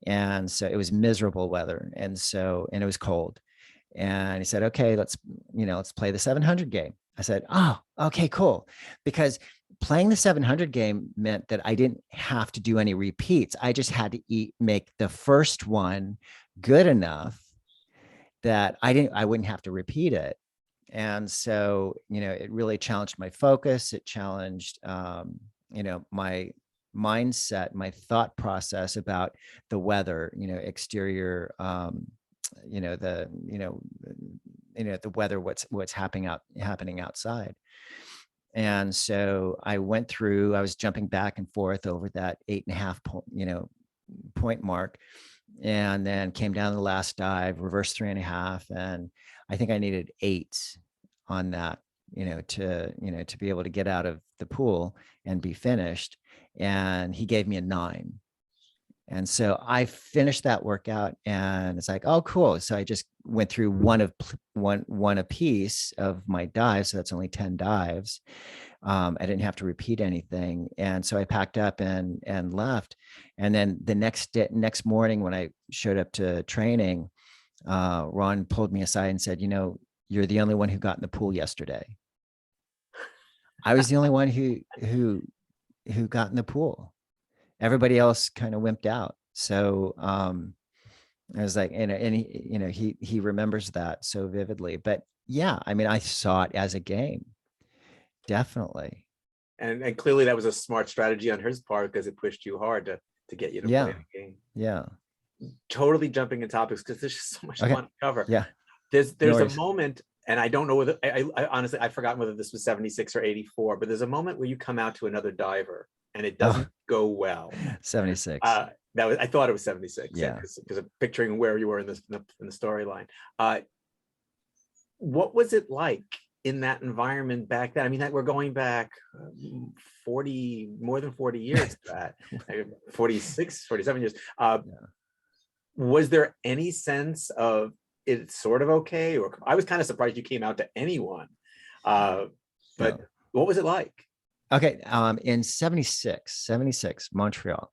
[SPEAKER 4] And so it was miserable weather. And it was cold. And he said, okay, let's play the 700 game. I said, oh, okay, cool. Because playing the 700 game meant that I didn't have to do any repeats. I just had to make the first one good enough that I wouldn't have to repeat it. And so, it really challenged my focus. It challenged, my mindset, my thought process about the weather, exterior, the weather, what's happening outside. And so I was jumping back and forth over that 8.5 point mark, and then came down the last dive, reverse 3.5. And I think I needed 8 on that, to be able to get out of the pool and be finished. And he gave me a 9. And so I finished that workout, and it's like, oh, cool. So I just went through one a piece of my dives. So that's only 10 dives. I didn't have to repeat anything. And so I packed up and left. And then the next morning when I showed up to training, Ron pulled me aside and said, you're the only one who got in the pool yesterday. I was the only one who got in the pool. Everybody else kind of wimped out. So I was like, and he remembers that so vividly. But yeah, I mean, I saw it as a game, definitely.
[SPEAKER 2] And clearly that was a smart strategy on his part, because it pushed you hard to get you to play the game.
[SPEAKER 4] Yeah.
[SPEAKER 2] Totally jumping in topics because there's just so much fun to cover.
[SPEAKER 4] Yeah.
[SPEAKER 2] There's a moment, and I don't know whether I honestly I've forgotten whether this was 76 or 84, but there's a moment where you come out to another diver and it doesn't go well.
[SPEAKER 4] 76.
[SPEAKER 2] I thought it was 76.
[SPEAKER 4] Yeah.
[SPEAKER 2] Because I'm picturing where you were in the storyline. What was it like in that environment back then? I mean, that we're going back more than 40 years to that, 46, 47 years. Was there any sense of it's sort of okay? Or I was kind of surprised you came out to anyone. But what was it like?
[SPEAKER 4] Okay. In 76, Montreal.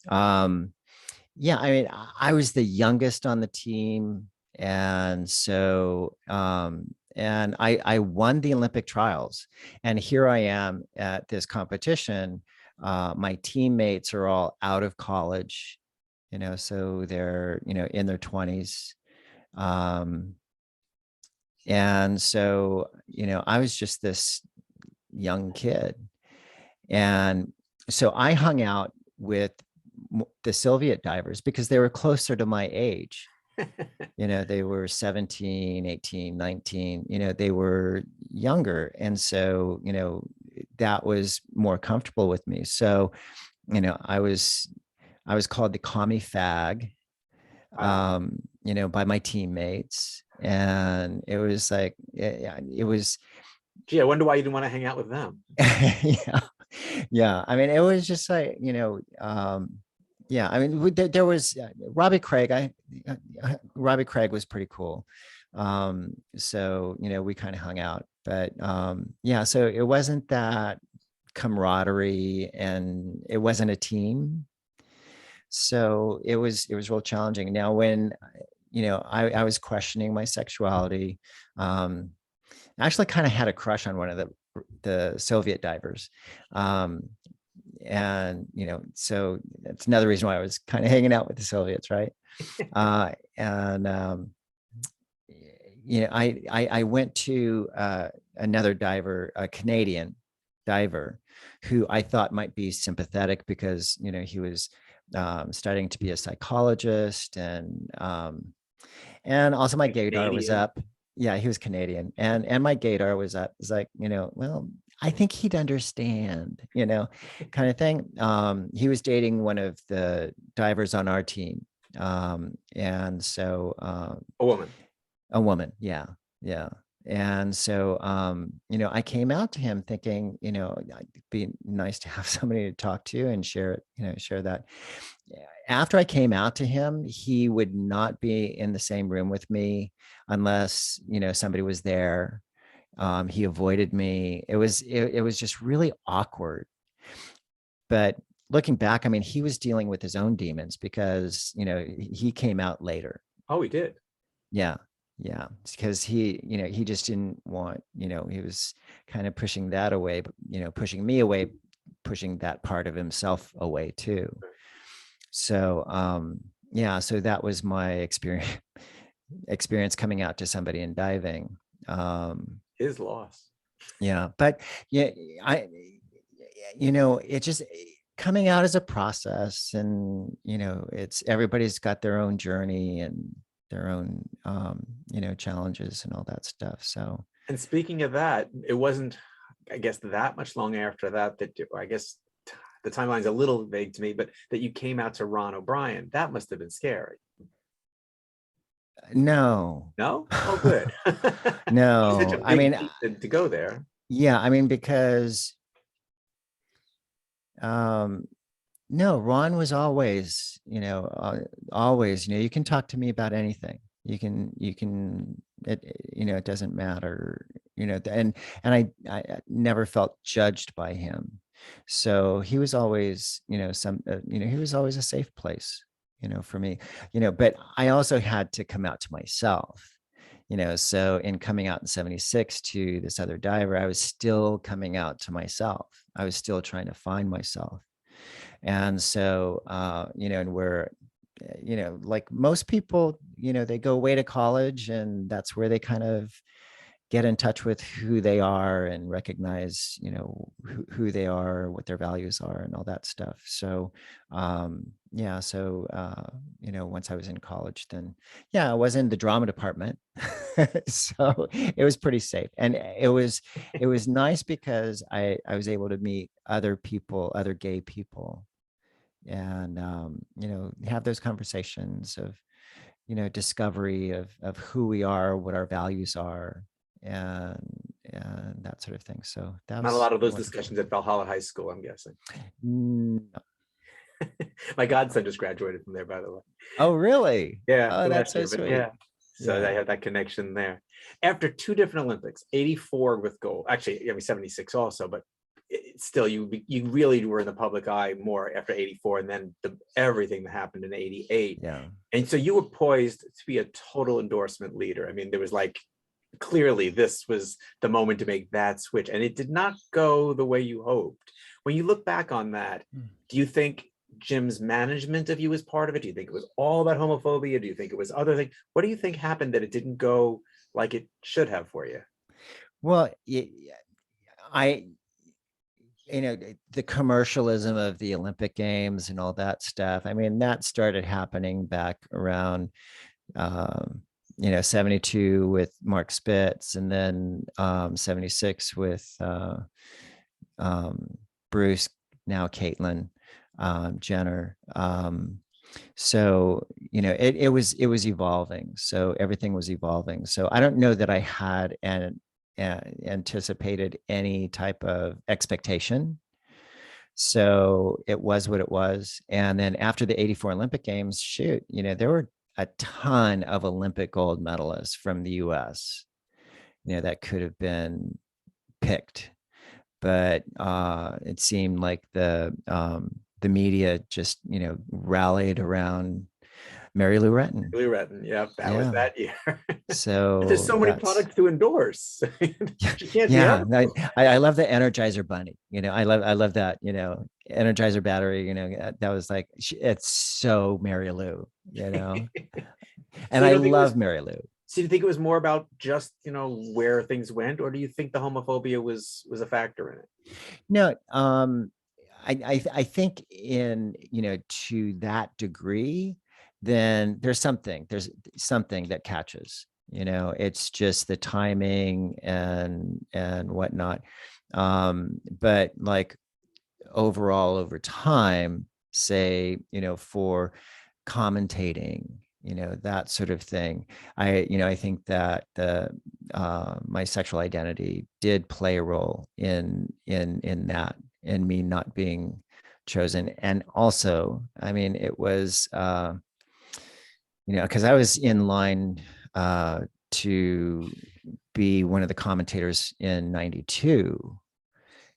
[SPEAKER 4] Yeah, I mean, I was the youngest on the team. And so, and I won the Olympic trials, and here I am at this competition. My teammates are all out of college, so they're, in their 20s. And so, I was just this young kid. And so I hung out with the Soviet divers because they were closer to my age. They were 17, 18, 19, they were younger. And so, that was more comfortable with me. So, I was called the commie fag, by my teammates. And it was like, it was.
[SPEAKER 2] Gee, I wonder why you didn't want to hang out with them.
[SPEAKER 4] Yeah. I mean, it was just like, yeah, I mean, there was Robbie Craig. Robbie Craig was pretty cool. So, we kind of hung out, but yeah, so it wasn't that camaraderie, and it wasn't a team. So it was real challenging. Now, when, I was questioning my sexuality, I actually kind of had a crush on one of the the Soviet divers. And, so that's another reason why I was kind of hanging out with the Soviets, right? I went to another diver, a Canadian diver, who I thought might be sympathetic because, he was studying to be a psychologist, and also my gaydar was up. Yeah, he was Canadian, and my gaydar was up. It's like, well, I think he'd understand, kind of thing. He was dating one of the divers on our team. And so a woman. Yeah. And so, I came out to him thinking, it'd be nice to have somebody to talk to and share that. After I came out to him, he would not be in the same room with me unless, somebody was there. He avoided me. It was just really awkward. But looking back, I mean, he was dealing with his own demons because, he came out later.
[SPEAKER 2] Oh, he did.
[SPEAKER 4] Yeah. Because he just didn't want, he was kind of pushing that away, but, pushing me away, pushing that part of himself away too. So, so that was my experience coming out to somebody in diving.
[SPEAKER 2] His loss.
[SPEAKER 4] Yeah. But it just coming out as a process, and, it's everybody's got their own journey and their own, challenges and all that stuff. So,
[SPEAKER 2] and speaking of that, it wasn't, I guess, that much long after that, I guess the timeline's a little vague to me, but that you came out to Ron O'Brien. That must have been scary.
[SPEAKER 4] No.
[SPEAKER 2] Oh, good.
[SPEAKER 4] No, I mean,
[SPEAKER 2] to go there.
[SPEAKER 4] Yeah, I mean, because, no, Ron was always, you can talk to me about anything. It doesn't matter, and I never felt judged by him. So he was always, he was always a safe place, for me, but I also had to come out to myself, so in coming out in 76 to this other diver, I was still coming out to myself. I was still trying to find myself. And so, and we're, like most people, they go away to college, and that's where they kind of get in touch with who they are and recognize, who they are, what their values are, and all that stuff. So, once I was in college, then, I was in the drama department. So it was pretty safe. And it was nice because I was able to meet other people, other gay people, and, have those conversations of, discovery of who we are, what our values are, and that sort of thing. So that was
[SPEAKER 2] not a lot of those
[SPEAKER 4] wonderful.
[SPEAKER 2] discussions at Valhalla High School, I'm guessing.
[SPEAKER 4] No.
[SPEAKER 2] My godson just graduated from there, by the way.
[SPEAKER 4] Oh, really?
[SPEAKER 2] Yeah.
[SPEAKER 4] Oh, that's so
[SPEAKER 2] but
[SPEAKER 4] sweet.
[SPEAKER 2] yeah. So
[SPEAKER 4] Yeah.
[SPEAKER 2] I had that connection there. After two different Olympics, 84 with gold, actually, 76 also, but still, you really were in the public eye more after 84, and then everything that happened in 88.
[SPEAKER 4] Yeah.
[SPEAKER 2] And so you were poised to be a total endorsement leader. I mean, there was clearly this was the moment to make that switch, and it did not go the way you hoped. When you look back on that, do you think Jim's management of you was part of it? Do you think it was all about homophobia? Do you think it was other things? What do you think happened that it didn't go like it should have for you?
[SPEAKER 4] Well, the commercialism of the Olympic Games and all that stuff, I mean, that started happening back around 72 with Mark Spitz, and then 76 with Bruce, now Caitlyn Jenner. So it was evolving. So everything was evolving. So I don't know that I had anticipated any type of expectation. So it was what it was. And then after the 84 Olympic Games, there were a ton of Olympic gold medalists from the US, that could have been picked. But it seemed like the media just, rallied around Mary Lou Retton.
[SPEAKER 2] Lou Retton, yeah, that was
[SPEAKER 4] Yeah.
[SPEAKER 2] that year.
[SPEAKER 4] So
[SPEAKER 2] There's so many products to endorse. She can't be
[SPEAKER 4] yeah,
[SPEAKER 2] everything.
[SPEAKER 4] I love the Energizer bunny. You know, I love that. You know, Energizer battery. You know, that was like it's so Mary Lou. You know, and I love Mary Lou.
[SPEAKER 2] So do you think it was more about just, you know, where things went, or do you think the homophobia was a factor in it?
[SPEAKER 4] No, I think in, you know, to that degree, then there's something that catches, you know, it's just the timing and whatnot. But like overall over time, say, you know, for commentating, you know, that sort of thing, I think that my sexual identity did play a role in that, in me not being chosen. And also, I mean, it was you know, because I was in line to be one of the commentators in '92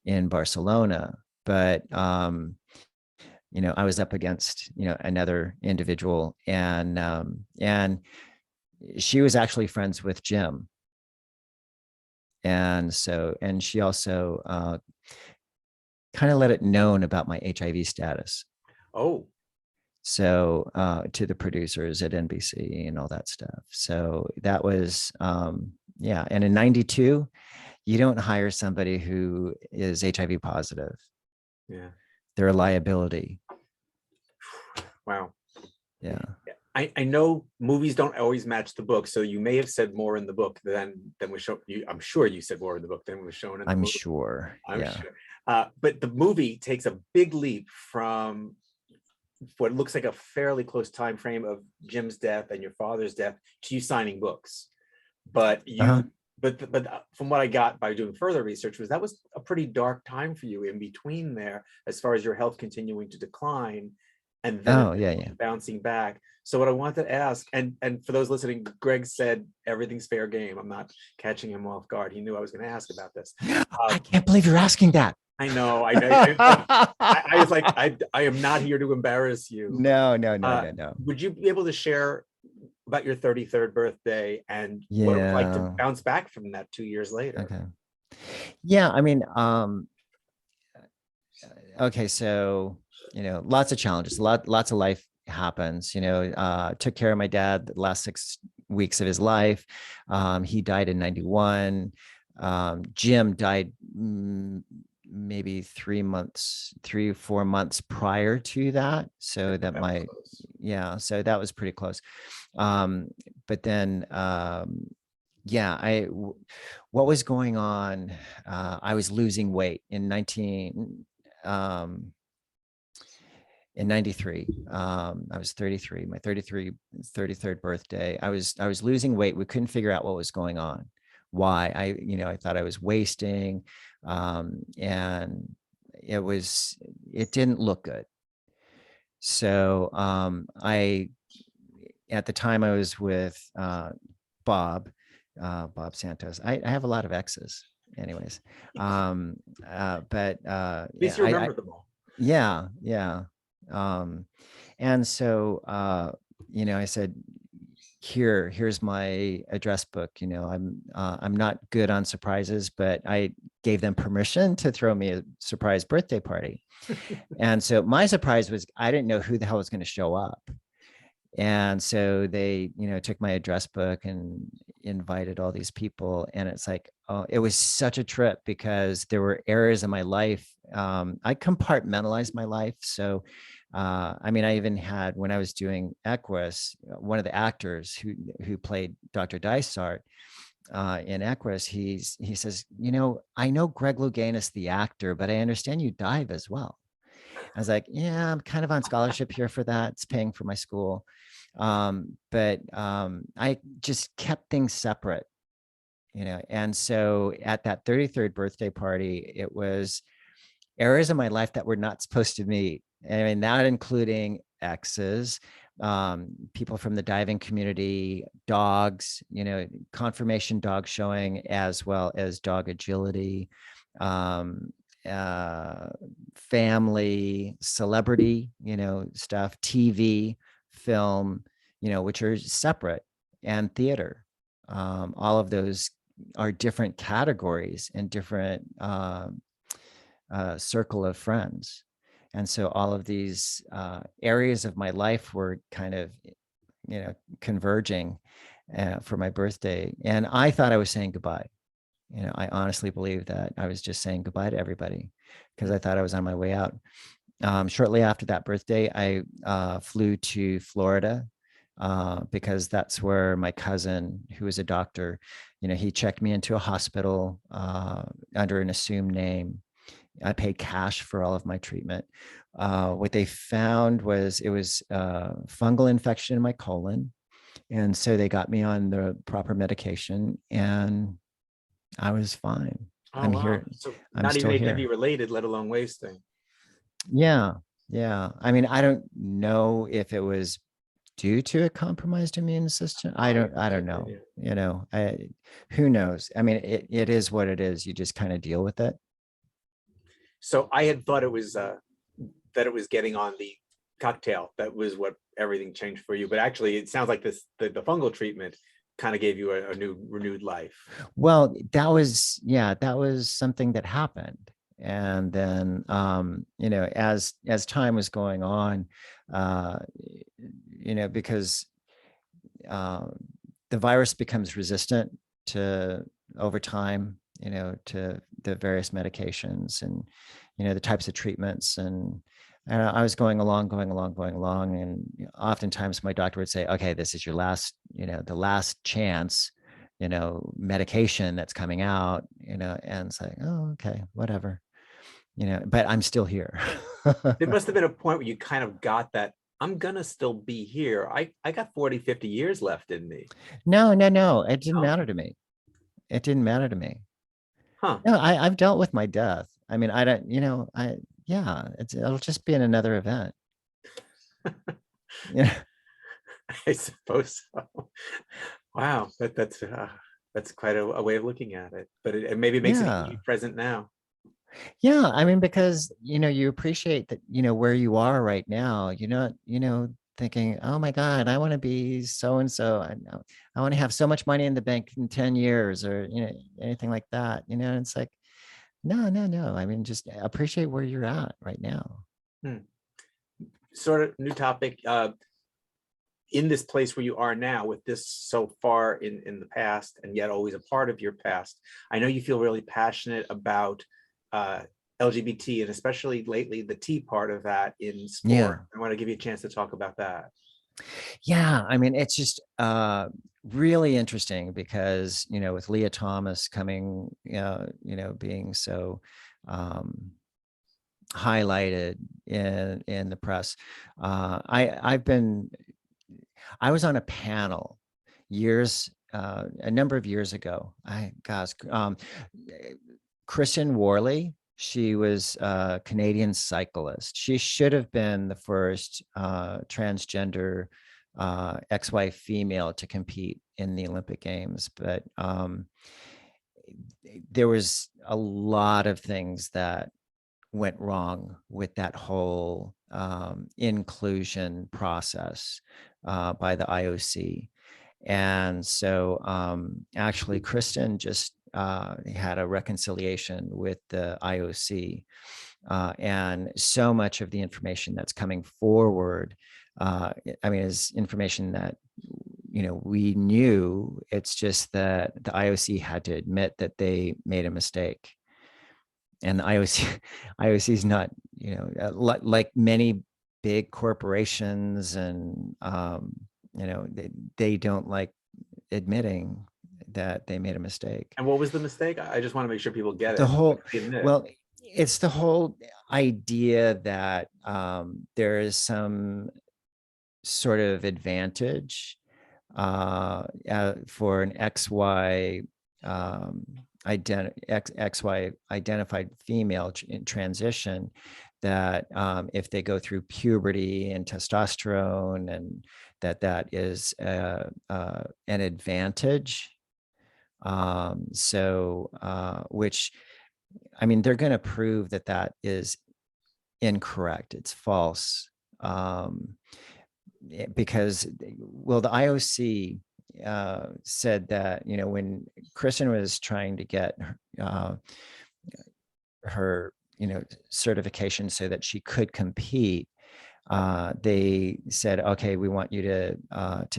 [SPEAKER 4] in Barcelona, but you know, I was up against, you know, another individual, and she was actually friends with Jim. And so, and she also kind of let it known about my HIV status.
[SPEAKER 2] Oh.
[SPEAKER 4] So to the producers at NBC and all that stuff. So that was, yeah. And in '92, you don't hire somebody who is HIV positive.
[SPEAKER 2] Yeah.
[SPEAKER 4] They're a liability.
[SPEAKER 2] Wow.
[SPEAKER 4] Yeah.
[SPEAKER 2] I know movies don't always match the book, so you may have said more in the book than was shown. I'm sure you said more in the book than was shown in the movie.
[SPEAKER 4] I'm sure.
[SPEAKER 2] But the movie takes a big leap from what looks like a fairly close time frame of Jim's death and your father's death to you signing books. But you, but from what I got by doing further research was that was a pretty dark time for you in between there, as far as your health continuing to decline, and then bouncing back. So what I wanted to ask, and for those listening, Greg said everything's fair game. I'm not catching him off guard. He knew I was going to ask about this.
[SPEAKER 4] I can't believe you're asking that.
[SPEAKER 2] I know. I was like, I am not here to embarrass you.
[SPEAKER 4] No.
[SPEAKER 2] Would you be able to share about your 33rd birthday and what it was like to bounce back from that 2 years later?
[SPEAKER 4] Okay. Yeah, I mean, okay, so, you know, lots of challenges, lots of life happens, you know, took care of my dad the last 6 weeks of his life. He died in '91. Jim died maybe 3 or 4 months prior to that. So that so that was pretty close. But then, what was going on? I was losing weight in 93. I was 33, my 33rd birthday. I was losing weight. We couldn't figure out what was going on. Why? I thought I was wasting, and it didn't look good. So at the time I was with Bob Santos. I have a lot of exes anyways. But
[SPEAKER 2] at least you remember them all.
[SPEAKER 4] Yeah. And so I said, here's my address book. You know, I'm not good on surprises, but I gave them permission to throw me a surprise birthday party. And so my surprise was I didn't know who the hell was going to show up. And so they, took my address book and invited all these people. And it's like, oh, it was such a trip because there were areas of my life. I compartmentalized my life. So, I even had, when I was doing Equus, one of the actors who played Dr. Dysart in Equus, he says, I know Greg Louganis, the actor, but I understand you dive as well. I was like, yeah, I'm kind of on scholarship here for that. It's paying for my school. But I just kept things separate, and so at that 33rd birthday party, it was areas of my life that were not supposed to meet. I mean, not including exes, people from the diving community, dogs, conformation dog showing, as well as dog agility, family, celebrity, stuff, TV, film, which are separate, and theater. All of those are different categories and different circle of friends. And so all of these areas of my life were kind of, converging for my birthday. And I thought I was saying goodbye. I honestly believe that I was just saying goodbye to everybody because I thought I was on my way out. Shortly after that birthday, I flew to Florida because that's where my cousin, who was a doctor, he checked me into a hospital under an assumed name. I paid cash for all of my treatment. What they found was it was fungal infection in my colon. And so they got me on the proper medication and I was fine.
[SPEAKER 2] Oh,
[SPEAKER 4] I'm
[SPEAKER 2] wow.
[SPEAKER 4] here.
[SPEAKER 2] So
[SPEAKER 4] I'm
[SPEAKER 2] not
[SPEAKER 4] still
[SPEAKER 2] even
[SPEAKER 4] here.
[SPEAKER 2] HIV related, let alone wasting.
[SPEAKER 4] Yeah. Yeah. I mean, I don't know if it was due to a compromised immune system. I don't know. Who knows? I mean, it is what it is. You just kind of deal with it.
[SPEAKER 2] So I had thought it was that it was getting on the cocktail. That was what everything changed for you. But actually, it sounds like the fungal treatment kind of gave you a new renewed life.
[SPEAKER 4] Well, that was something that happened. And then, as time was going on, because the virus becomes resistant to over time, to the various medications and, the types of treatments. And I was going along. And oftentimes my doctor would say, okay, this is your last, the last chance, medication that's coming out, and it's like, oh, okay, whatever, but I'm still here.
[SPEAKER 2] There must have been a point where you kind of got that, I'm gonna still be here. I got 40, 50 years left in me.
[SPEAKER 4] No, it didn't matter to me. It didn't matter to me.
[SPEAKER 2] Huh.
[SPEAKER 4] No, I've dealt with my death. I mean, I don't, it'll just be in another event. Yeah.
[SPEAKER 2] I suppose so. Wow, that's quite a way of looking at it. But it maybe makes it easy present now.
[SPEAKER 4] Yeah, I mean, because you appreciate that, where you are right now. You're not, thinking, oh my God, I want to be so and so. I want to have so much money in the bank in 10 years or anything like that. It's like, no. I mean, just appreciate where you're at right now.
[SPEAKER 2] Sort of new topic. In this place where you are now, with this so far in the past and yet always a part of your past, I know you feel really passionate about LGBT and especially lately the T part of that in sport.
[SPEAKER 4] Yeah.
[SPEAKER 2] I want to give you a chance to talk about that.
[SPEAKER 4] Yeah, I mean, it's just really interesting because, with Leah Thomas coming, being so highlighted in the press. I was on a panel a number of years ago. Kristen Worley, she was a Canadian cyclist. She should have been the first transgender XY female to compete in the Olympic Games, but there was a lot of things that went wrong with that whole inclusion process by the IOC. And so actually Kristen just had a reconciliation with the IOC, and so much of the information that's coming forward, is information that we knew. It's just that the IOC had to admit that they made a mistake, and the IOC is not, like many big corporations, and they don't like admitting that they made a mistake.
[SPEAKER 2] And what was the mistake? I just want to make sure people get it.
[SPEAKER 4] Well, it's the whole idea that there is some sort of advantage for an XY identified female in transition, that if they go through puberty and testosterone, and that is an advantage. Which, I mean, they're going to prove that is incorrect. It's false. because, well, the IOC said that, when Kristen was trying to get her certification so that she could compete, they said, okay, we want you to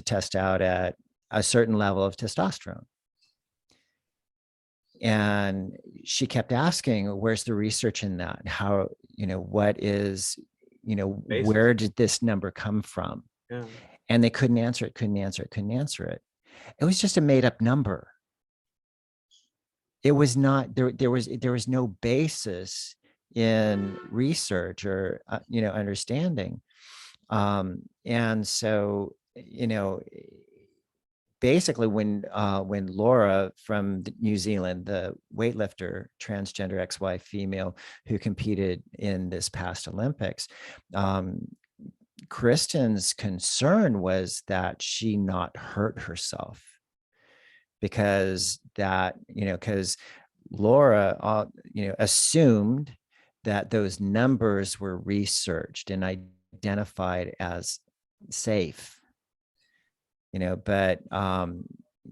[SPEAKER 4] test out at a certain level of testosterone. And she kept asking, where's the research in that? How, what is, where did this number come from?
[SPEAKER 2] Yeah.
[SPEAKER 4] And they couldn't answer it. It was just a made up number. It was not, there was no basis in research or, understanding. And so, basically when Laura from New Zealand, the weightlifter, transgender XY female who competed in this past Olympics, Kristen's concern was that she not hurt herself, because Laura, assumed that those numbers were researched and identified as safe. But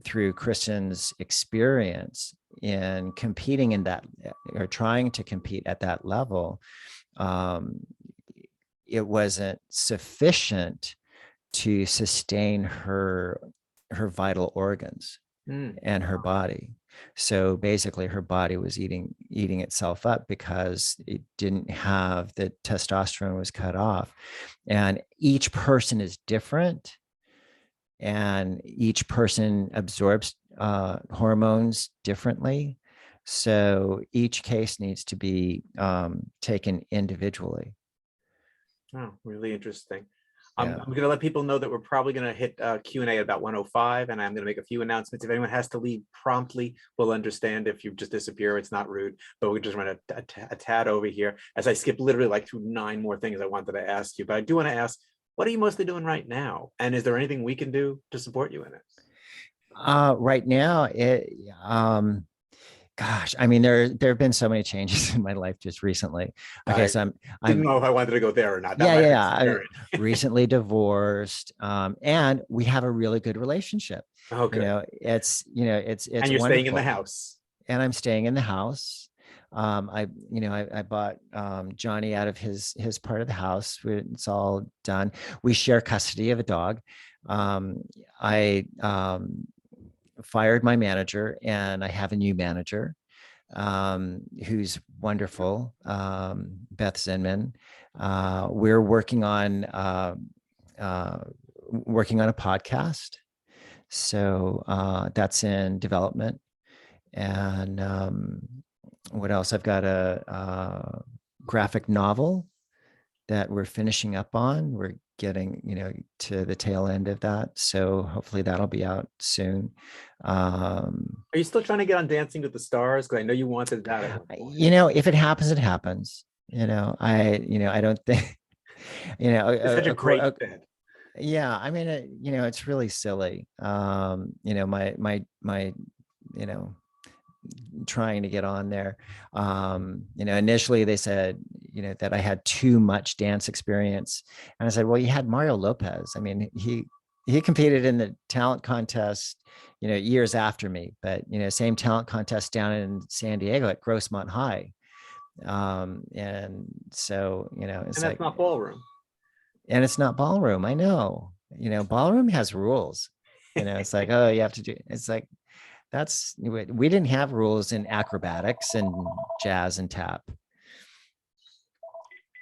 [SPEAKER 4] through Kristen's experience in competing in that, or trying to compete at that level, it wasn't sufficient to sustain her vital organs and her body. So basically her body was eating itself up because it didn't have, the testosterone was cut off. And each person is different, and each person absorbs hormones differently. So each case needs to be taken individually.
[SPEAKER 2] Oh, really interesting. I'm going to let people know that we're probably going to hit Q&A at about 1:05, and I'm going to make a few announcements. If anyone has to leave promptly, we'll understand if you just disappear. It's not rude, but we just run a tad over here as I skip literally like through 9 more things I wanted to ask you. But I do want to ask, what are you mostly doing right now? And is there anything we can do to support you in it?
[SPEAKER 4] Right now, gosh, I mean, there have been so many changes in my life just recently. Okay, so I
[SPEAKER 2] didn't know if I wanted to go there or not.
[SPEAKER 4] I recently divorced, and we have a really good relationship.
[SPEAKER 2] Okay.
[SPEAKER 4] It's and you're
[SPEAKER 2] wonderful. Staying in the house.
[SPEAKER 4] And I'm staying in the house. I bought Johnny out of his part of the house. It's all done. We share custody of a dog. I fired my manager, and I have a new manager who's wonderful, Beth Zinman. We're working on a podcast, so that's in development. And what else? I've got a graphic novel that we're finishing up on. We're getting, to the tail end of that. So hopefully that'll be out soon.
[SPEAKER 2] Are you still trying to get on Dancing with the Stars? Because I know you wanted that.
[SPEAKER 4] If it happens, it happens. I don't think,
[SPEAKER 2] it's such a great fit.
[SPEAKER 4] Yeah. I mean, it's really silly. My trying to get on there. Initially they said, that I had too much dance experience. And I said, well, you had Mario Lopez. I mean, he competed in the talent contest, years after me, but, same talent contest down in San Diego at Grossmont High. And so, it's
[SPEAKER 2] and that's not ballroom.
[SPEAKER 4] And it's not ballroom. I know, ballroom has rules, it's like, oh, you have to do, it's like, we didn't have rules in acrobatics and jazz and tap.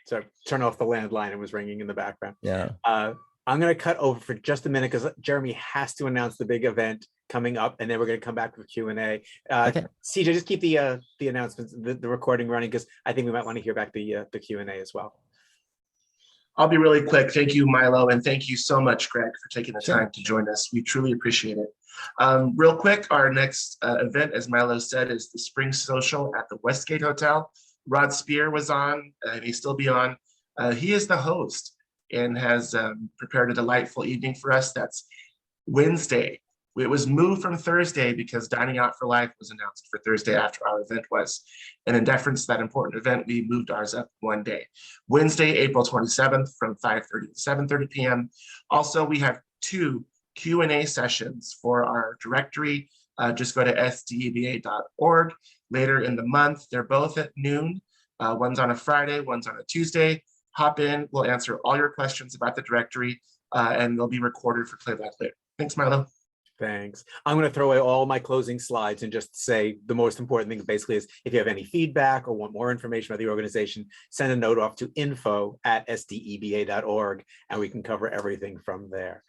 [SPEAKER 2] So turn off the landline. It was ringing in the background.
[SPEAKER 4] Yeah.
[SPEAKER 2] I'm going to cut over for just a minute because Jeremy has to announce the big event coming up, and then we're going to come back with Q&A.
[SPEAKER 4] Okay.
[SPEAKER 2] CJ, just keep the announcements, the recording running, because I think we might want to hear back the Q&A as well.
[SPEAKER 1] I'll be really quick. Thank you, Milo, and thank you so much, Greg, for taking the time to join us. We truly appreciate it. Real quick, our next event, as Milo said, is the Spring Social at the Westgate Hotel. Rod Spear was on, and he'll still be on. He is the host and has prepared a delightful evening for us. That's Wednesday, It was moved from Thursday because Dining Out for Life was announced for Thursday after our event was. And in deference to that important event, we moved ours up one day. Wednesday, April 27th from 5:30 to 7:30 p.m. Also, we have 2 Q&A sessions for our directory. Just go to sdeba.org later in the month. They're both at noon. One's on a Friday, one's on a Tuesday. Hop in, we'll answer all your questions about the directory, and they'll be recorded for playback later. Thanks, Milo.
[SPEAKER 2] Thanks. I'm going to throw away all my closing slides and just say the most important thing basically is if you have any feedback or want more information about the organization, send a note off to info@sdeba.org and we can cover everything from there.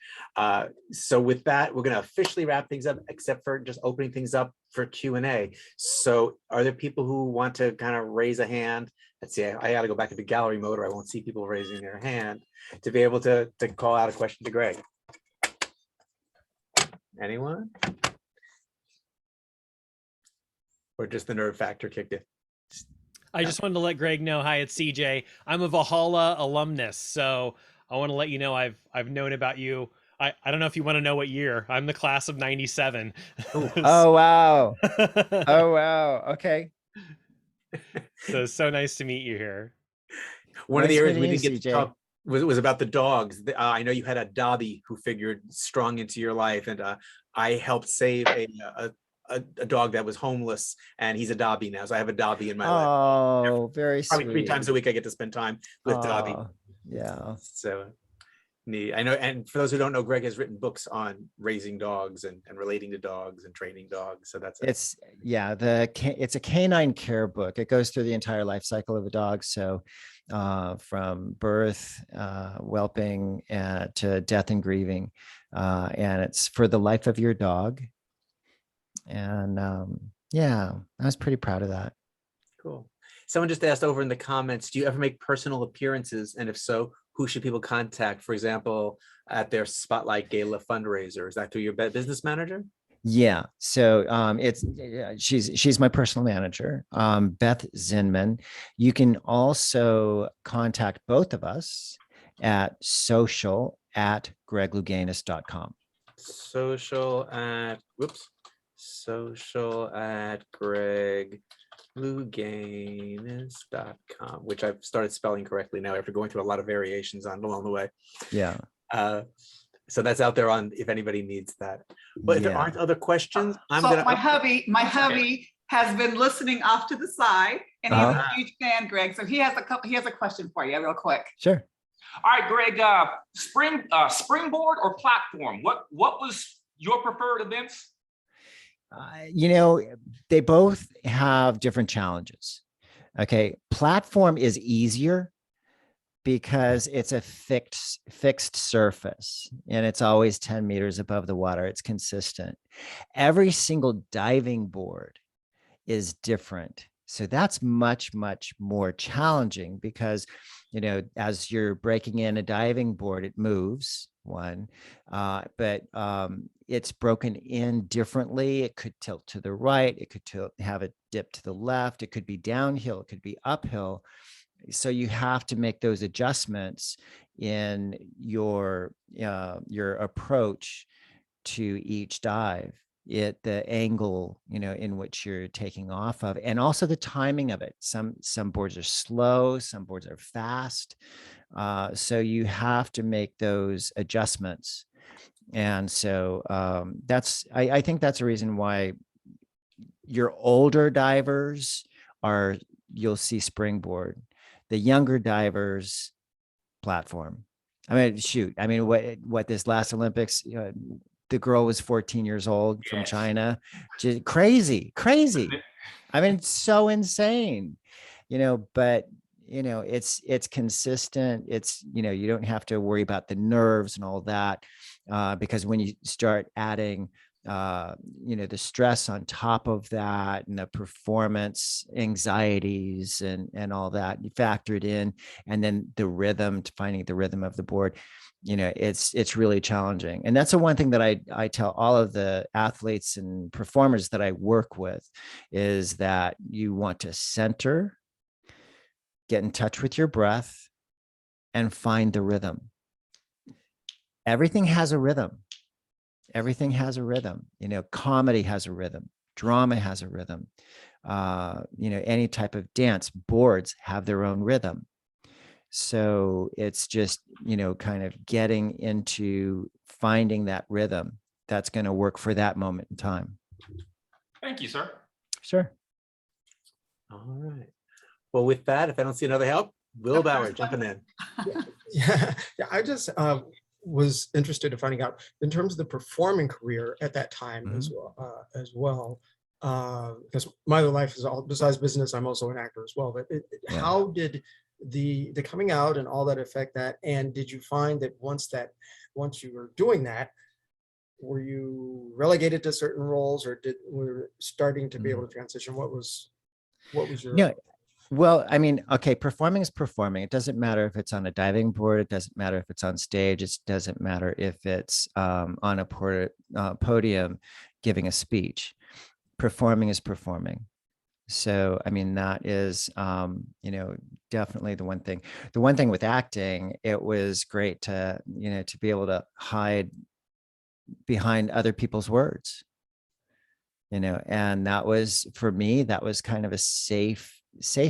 [SPEAKER 2] So with that, we're going to officially wrap things up, except for just opening things up for Q&A. So are there people who want to kind of raise a hand? Let's see, I got to go back into gallery mode or I won't see people raising their hand to be able to call out a question to Greg. Anyone? Or just the nerd factor kicked in?
[SPEAKER 5] I just wanted to let Greg know, hi, it's CJ. I'm a Valhalla alumnus, so I want to let you know I've known about you. I don't know if you want to know what year. I'm the class of 97.
[SPEAKER 4] Oh, wow. Oh, wow. Okay.
[SPEAKER 5] So nice to meet you here.
[SPEAKER 2] One of the
[SPEAKER 4] Nice
[SPEAKER 2] areas we
[SPEAKER 4] meeting
[SPEAKER 2] didn't
[SPEAKER 4] you,
[SPEAKER 2] get to talk was about the dogs. I know you had a Dobby who figured strong into your life, and I helped save a dog that was homeless, and he's a Dobby now. So I have a Dobby in my life.
[SPEAKER 4] Oh, very sweet.
[SPEAKER 2] Probably 3 times a week I get to spend time with Dobby.
[SPEAKER 4] Yeah.
[SPEAKER 2] So neat. I know, and for those who don't know, Greg has written books on raising dogs and relating to dogs and training dogs. So that's
[SPEAKER 4] it's a canine care book. It goes through the entire life cycle of a dog. So from birth, whelping, to death and grieving. And it's for the life of your dog. And yeah, I was pretty proud of that.
[SPEAKER 2] cool. Someone just asked over in the comments, do you ever make personal appearances? And if so, who should people contact? For example, at their Spotlight Gala fundraiser, is that through your business manager?
[SPEAKER 4] Yeah. So she's my personal manager, Beth Zinman. You can also contact both of us at social@greglouganis.com.
[SPEAKER 2] social@greglouganis.com, which I've started spelling correctly now after going through a lot of variations along the way.
[SPEAKER 4] Yeah.
[SPEAKER 2] So that's out there on if anybody needs that. But if there aren't other questions,
[SPEAKER 3] my hubby has been listening off to the side, and he's a huge fan, Greg. So he has a question for you, real quick.
[SPEAKER 4] Sure.
[SPEAKER 21] All right, Greg. Springboard or platform? What was your preferred events?
[SPEAKER 4] They both have different challenges. Okay, platform is easier because it's a fixed surface and it's always 10 meters above the water. It's consistent. Every single diving board is different. So that's much, much more challenging because, as you're breaking in a diving board, it moves but it's broken in differently. It could tilt to the right. It could have a dip to the left. It could be downhill. It could be uphill. So you have to make those adjustments in your approach to each dive, the angle, in which you're taking off of, and also the timing of it. Some boards are slow, some boards are fast. So you have to make those adjustments. And so I think that's a reason why your older divers you'll see springboard. The younger divers, platform. What this last Olympics, the girl was 14 years old from China. Just crazy. It's so insane, but it's consistent. It's, you don't have to worry about the nerves and all that, because when you start adding the stress on top of that and the performance anxieties and all that, you factor it in, and then finding the rhythm of the board, it's really challenging. And that's the one thing that I tell all of the athletes and performers that I work with is that you want to center, get in touch with your breath, and find the rhythm. Everything has a rhythm. Everything has a rhythm. Comedy has a rhythm. Drama has a rhythm. Any type of dance, boards have their own rhythm. So it's just, kind of getting into finding that rhythm that's going to work for that moment in time.
[SPEAKER 21] Thank you, sir.
[SPEAKER 4] Sure.
[SPEAKER 2] All right. Well, with that, if I don't see another help, Will Bauer jumping in.
[SPEAKER 20] Yeah, I just was interested in finding out in terms of the performing career at that time as well. Because my life is all besides business. I'm also an actor as well. But how did the coming out and all that affect that? And did you find that once you were doing that, were you relegated to certain roles, or were starting to be able to transition? What was your
[SPEAKER 4] Well, I mean, okay, performing is performing. It doesn't matter if it's on a diving board. It doesn't matter if it's on stage. It doesn't matter if it's on a podium giving a speech. Performing is performing. So, I mean, that is, definitely the one thing. The one thing with acting, it was great to, to be able to hide behind other people's words, and that was, for me, that was kind of a safe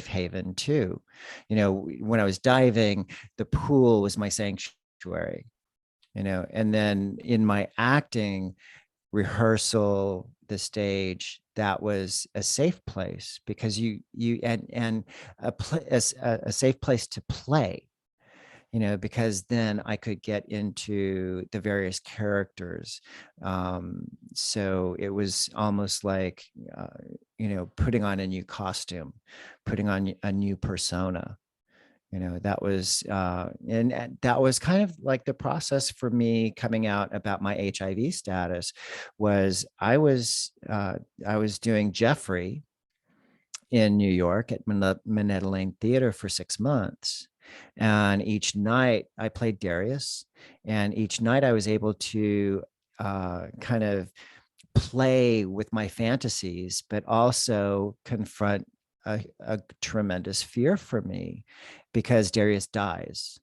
[SPEAKER 4] haven too. When I was diving, the pool was my sanctuary, and then in my acting, rehearsal, the stage, that was a safe place because a safe place to play, because then I could get into the various characters. So it was almost like, putting on a new costume, putting on a new persona. That was, and that was kind of like the process for me coming out about my HIV status. Was I was doing Jeffrey in New York at Minetta Lane Theater for 6 months. And each night I played Darius, and each night I was able to kind of play with my fantasies, but also confront a tremendous fear for me because Darius dies.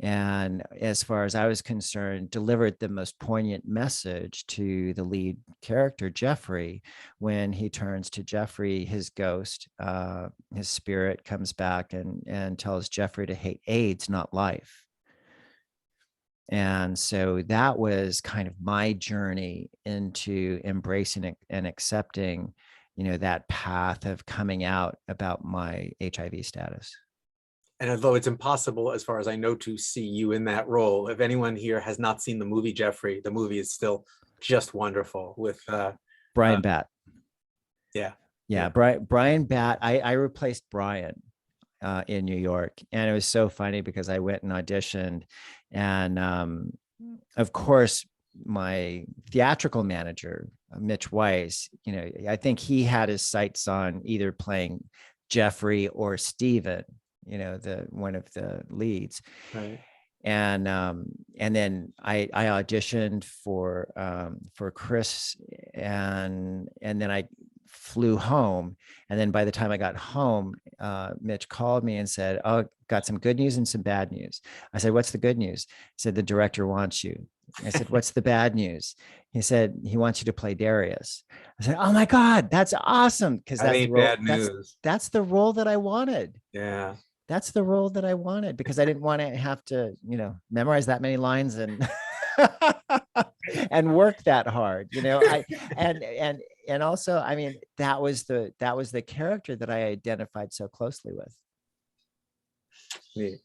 [SPEAKER 4] And as far as I was concerned, delivered the most poignant message to the lead character, Jeffrey, when he turns to Jeffrey, his ghost, his spirit comes back and tells Jeffrey to hate AIDS, not life. And so that was kind of my journey into embracing and accepting, that path of coming out about my HIV status.
[SPEAKER 2] And although it's impossible, as far as I know, to see you in that role, if anyone here has not seen the movie Jeffrey, the movie is still just wonderful with
[SPEAKER 4] Brian Batt.
[SPEAKER 2] Yeah.
[SPEAKER 4] Brian Batt. I replaced Brian in New York, and it was so funny because I went and auditioned, and of course my theatrical manager, Mitch Weiss, I think he had his sights on either playing Jeffrey or Steven, the one of the leads.
[SPEAKER 2] Right.
[SPEAKER 4] And then I auditioned for Chris, and then I flew home. And then by the time I got home, Mitch called me and said, "Oh, got some good news and some bad news." I said, "What's the good news?" He said, "The director wants you." I said, "What's the bad news?" He said, "He wants you to play Darius." I said, "Oh my God, that's awesome." Because
[SPEAKER 2] That ain't bad news.
[SPEAKER 4] That's the role that I wanted.
[SPEAKER 2] Yeah.
[SPEAKER 4] That's the role that I wanted, because I didn't want to have to, memorize that many lines and and work that hard, and also, I mean, that was the character that I identified so closely with.
[SPEAKER 2] Neat.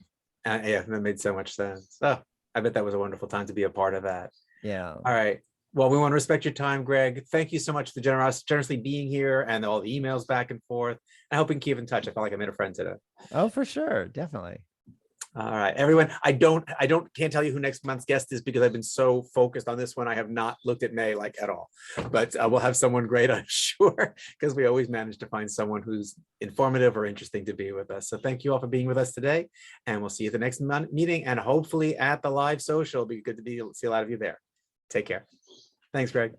[SPEAKER 2] Yeah, that made so much sense. Oh, I bet that was a wonderful time to be a part of that.
[SPEAKER 4] Yeah.
[SPEAKER 2] All right. Well, we want to respect your time, Greg. Thank you so much for generously being here and all the emails back and forth. I hope we can keep in touch. I felt like I made a friend today.
[SPEAKER 4] Oh, for sure. Definitely.
[SPEAKER 2] All right, everyone. Can't tell you who next month's guest is because I've been so focused on this one. I have not looked at May at all, but we'll have someone great, I'm sure, because we always manage to find someone who's informative or interesting to be with us. So thank you all for being with us today, and we'll see you at the next meeting and hopefully at the live social. It'll be good to see a lot of you there. Take care. Thanks, Greg.